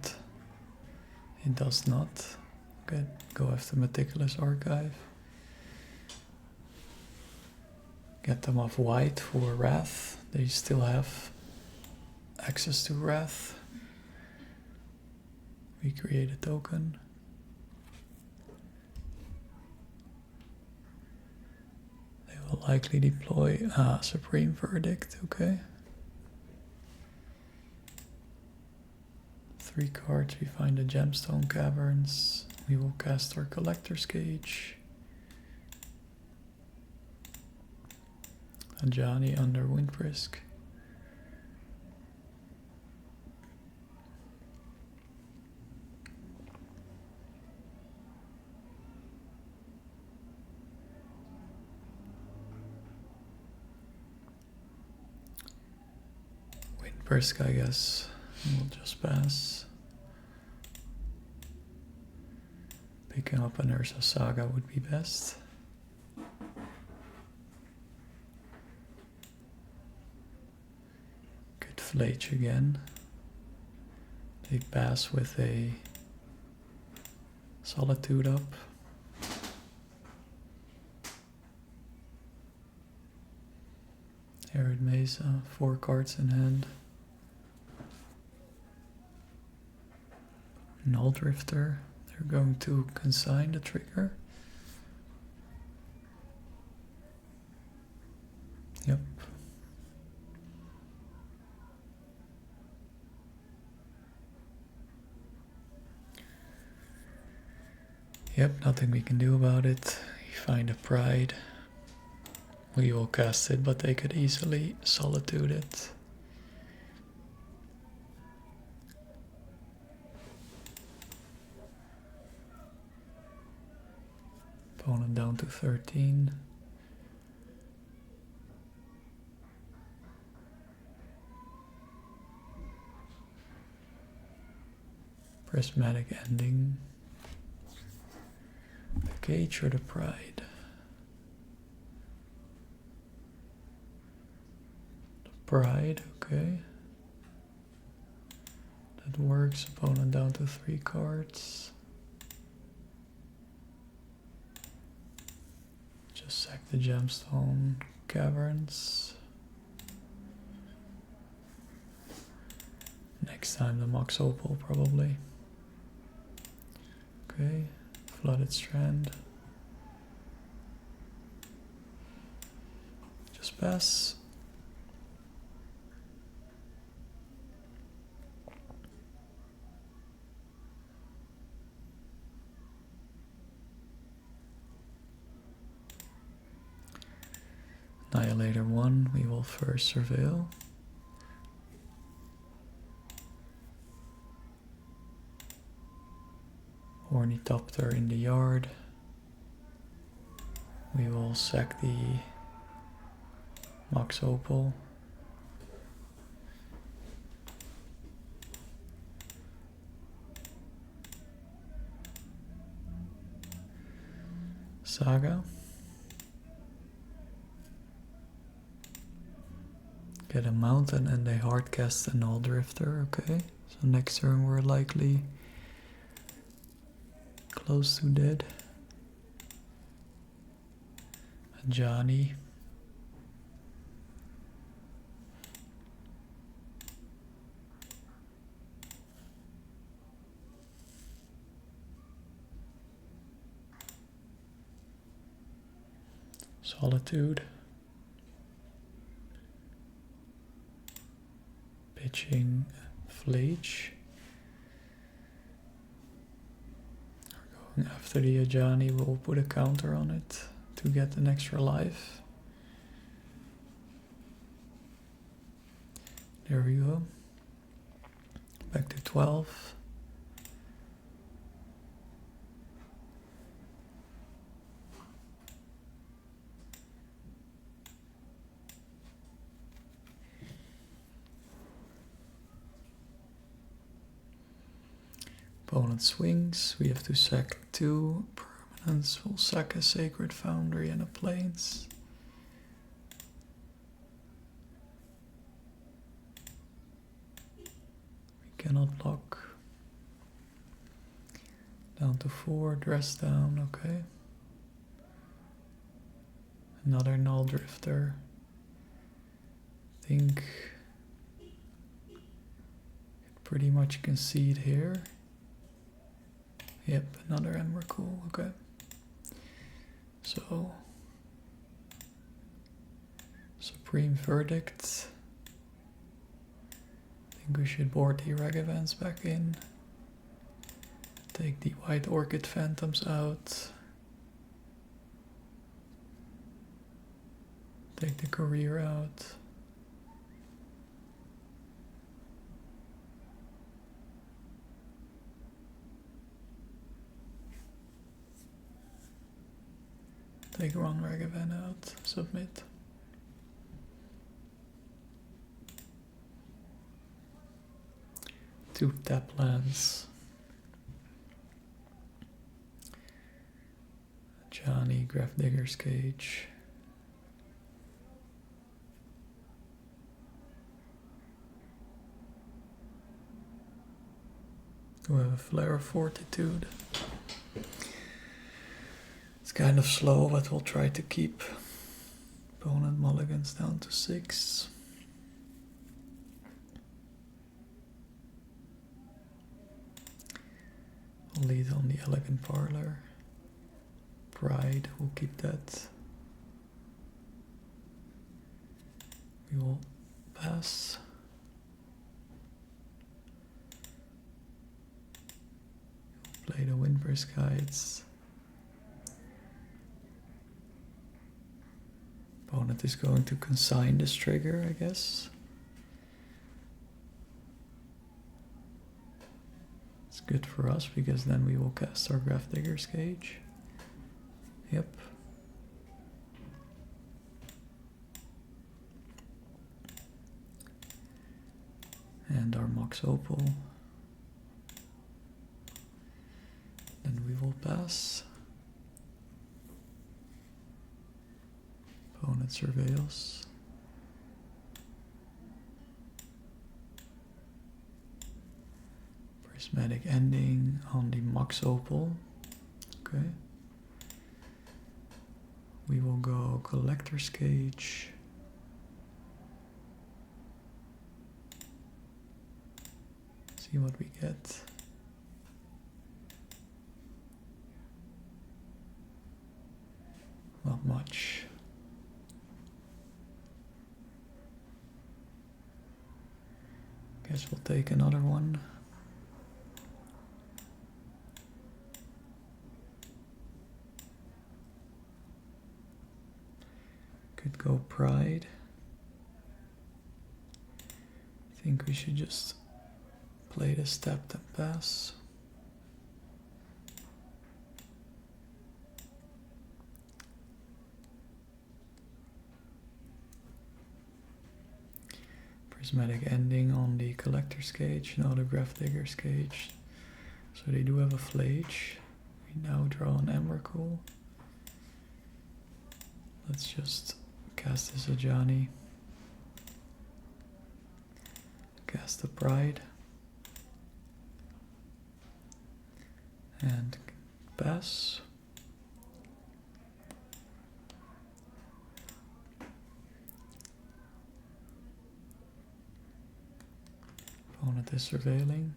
A: It does not. Okay, go after Meticulous Archive. Get them off white for Wrath. They still have access to Wrath. We create a token. They will likely deploy Supreme Verdict, okay. 3 cards, we find the Gemstone Caverns. We will cast our Collector's Cage. Ajani under Windbrisk. Windbrisk, I guess. We'll just pass. Picking up an Ursa Saga would be best. Could Flage again. They pass with a Solitude up. Arid Mesa, 4 cards in hand. Null Drifter. They're going to consign the trigger. Yep. Yep, nothing we can do about it. You find a Pride. We will cast it, but they could easily Solitude it. Opponent down to 13. Prismatic Ending. The Cage or the Pride? The Pride, okay. That works. Opponent down to 3 cards. Just sack the Gemstone Caverns. Next time the Mox Opal probably. Okay, Flooded Strand. Just pass. Annihilator 1, we will first Surveil. Ornithopter in the yard. We will sack the Mox Opal. Saga. Get a mountain and they hardcast a Null Drifter, okay. So next turn we're likely close to dead. Johnny. Solitude. Pitching Fleech. Going after the Ajani, we'll put a counter on it to get an extra life. There we go. Back to 12. Opponent swings, we have to sack 2 permanents. We'll sack a Sacred Foundry and a Plains. We cannot block. Down to 4, dress down, okay. Another Null Drifter. I think it pretty much concede here. Yep, another Emrakul, okay. So, Supreme Verdict. I think we should board the Ragavans back in. Take the White Orchid Phantoms out. Take the Career out. Take one Ragavan out, submit. Two tap lands. Johnny, Grafdigger's Cage. We have a Flare of Fortitude. It's kind of slow, but we'll try to keep opponent mulligans down to 6. We'll lead on the Elegant Parlor. Pride, we'll keep that. We will pass. We'll play the Windbrisk Heights. Opponent is going to consign this trigger, I guess. It's good for us because then we will cast our Grafdigger's Cage. Yep. And our Mox Opal. Then we will pass. Opponent surveils. Prismatic Ending on the Mox Opal. Okay. We will go Collector's Cage. See what we get. Not much. Guess we'll take another one. Could go Pride. I think we should just play the step and pass. Prismatic Ending on the Collector's Cage, no, the Grafdigger's Cage. So they do have a Flage. We now draw an Emrakul. Let's just cast this Ajani. Cast the Pride. And pass. Opponent is surveilling.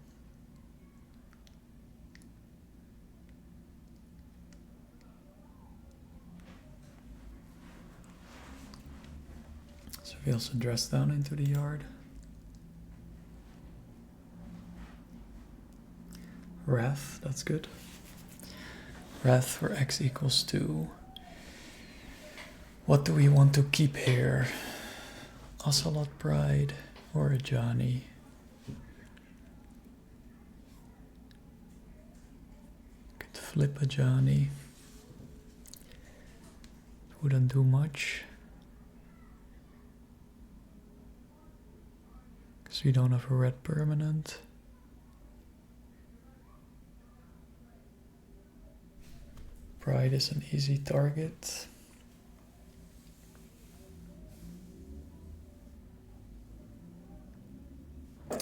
A: Surveils a dress down into the yard. Wrath, that's good. Wrath for x equals 2. What do we want to keep here? Ocelot Pride or a Johnny? Could flip a Johnny. Wouldn't do much. Because we don't have a red permanent. Pride is an easy target. I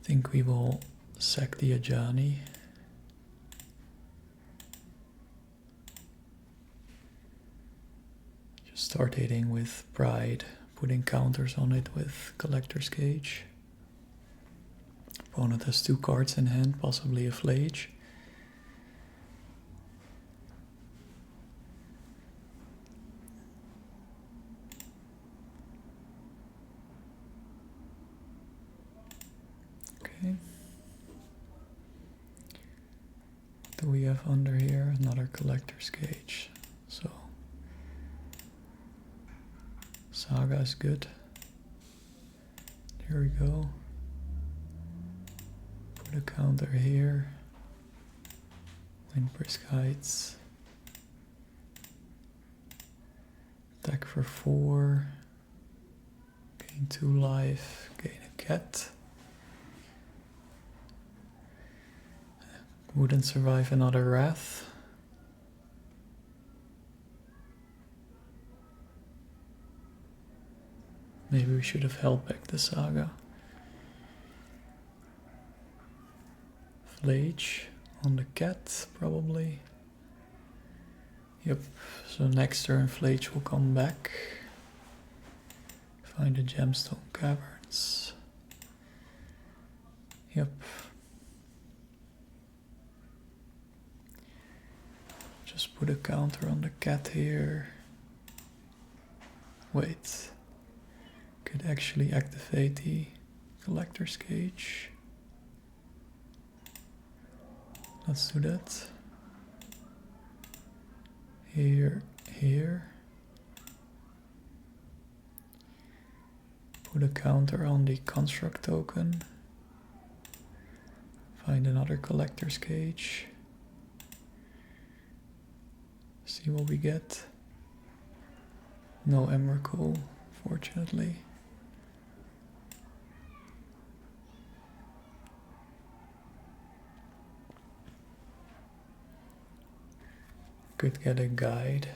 A: think we will sack the Ajani. Just start hitting with Pride, putting counters on it with Collector's Cage. Opponent has 2 cards in hand, possibly a Flage. What do we have under here? Another Collector's Cage. So Saga is good. Here we go. Put a counter here. Windbrisk Heights. Attack for 4. Gain 2 life. Gain a cat. Wouldn't survive another Wrath. Maybe we should have held back the Saga. Flage on the cat, probably. Yep, so next turn Flage will come back. Find the Gemstone Caverns. Yep. Just put a counter on the cat here. Wait. Could actually activate the Collector's Cage. Let's do that. Here, here. Put a counter on the Construct token. Find another Collector's Cage. See what we get. No Emrakul, fortunately. Could get a guide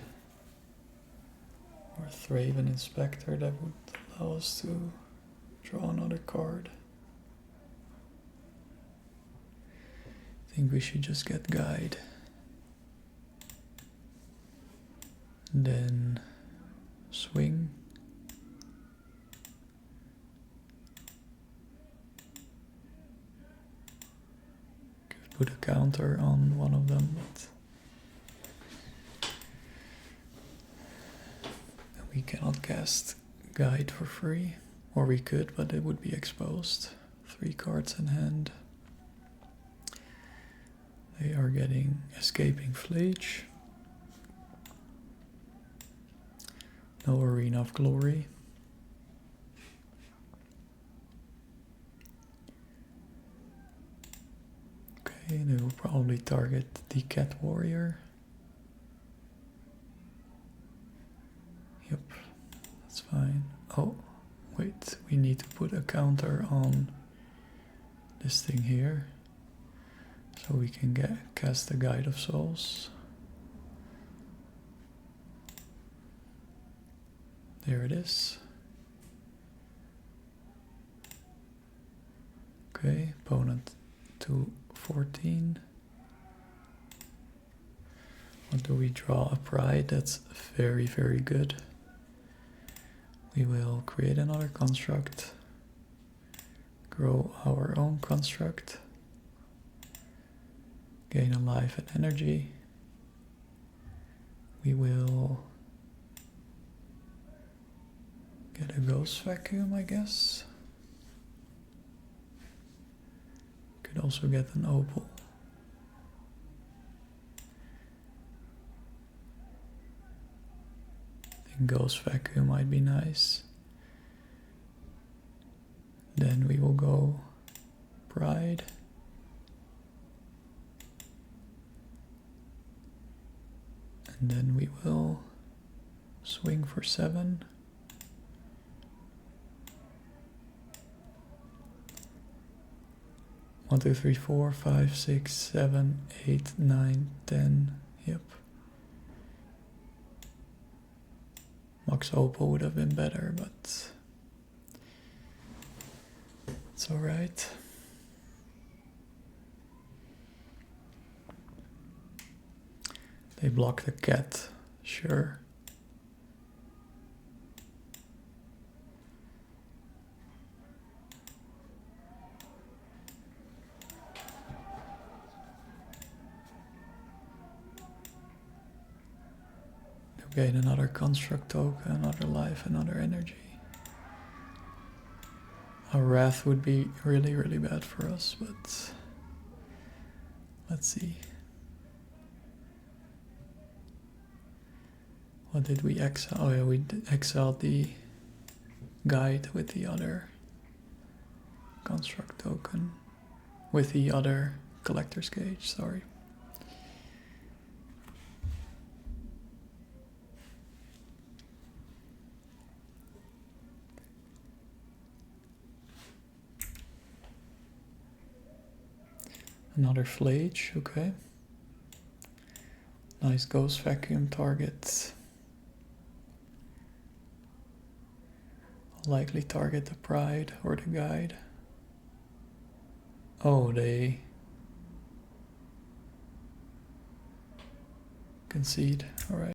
A: or Thraven Inspector that would allow us to draw another card. I think we should just get guide. Then swing. Could put a counter on one of them, but we cannot cast guide for free. Or we could, but it would be exposed. 3 cards in hand. They are getting Escaping Flage. No Arena of Glory. Okay, they will probably target the Cat Warrior. Yep, that's fine. Oh, wait, we need to put a counter on this thing here. So we can cast the Guide of Souls. There it is. Okay, opponent to 14. What do we draw? A Pride, that's very, very good. We will create another construct. grow our own construct. Gain a life and energy. We will get a ghost vacuum, I guess. Could also get an opal. I think ghost vacuum might be nice. Then we will go pride. And then we will swing for 7. One, 2, 3, 4, 5, 6, 7, 8, 9, 10. Yep. Max opal would have been better, but it's alright. They block the cat, sure. They'll gain another construct token, another life, another energy. A wrath would be really, really bad for us, but let's see. What did we exile? Oh yeah, we exiled the guide with the other construct token. With the other collector's cage, sorry. Another flage, okay. Nice ghost vacuum target. Likely target the pride or the guide. Oh, they concede. Alright.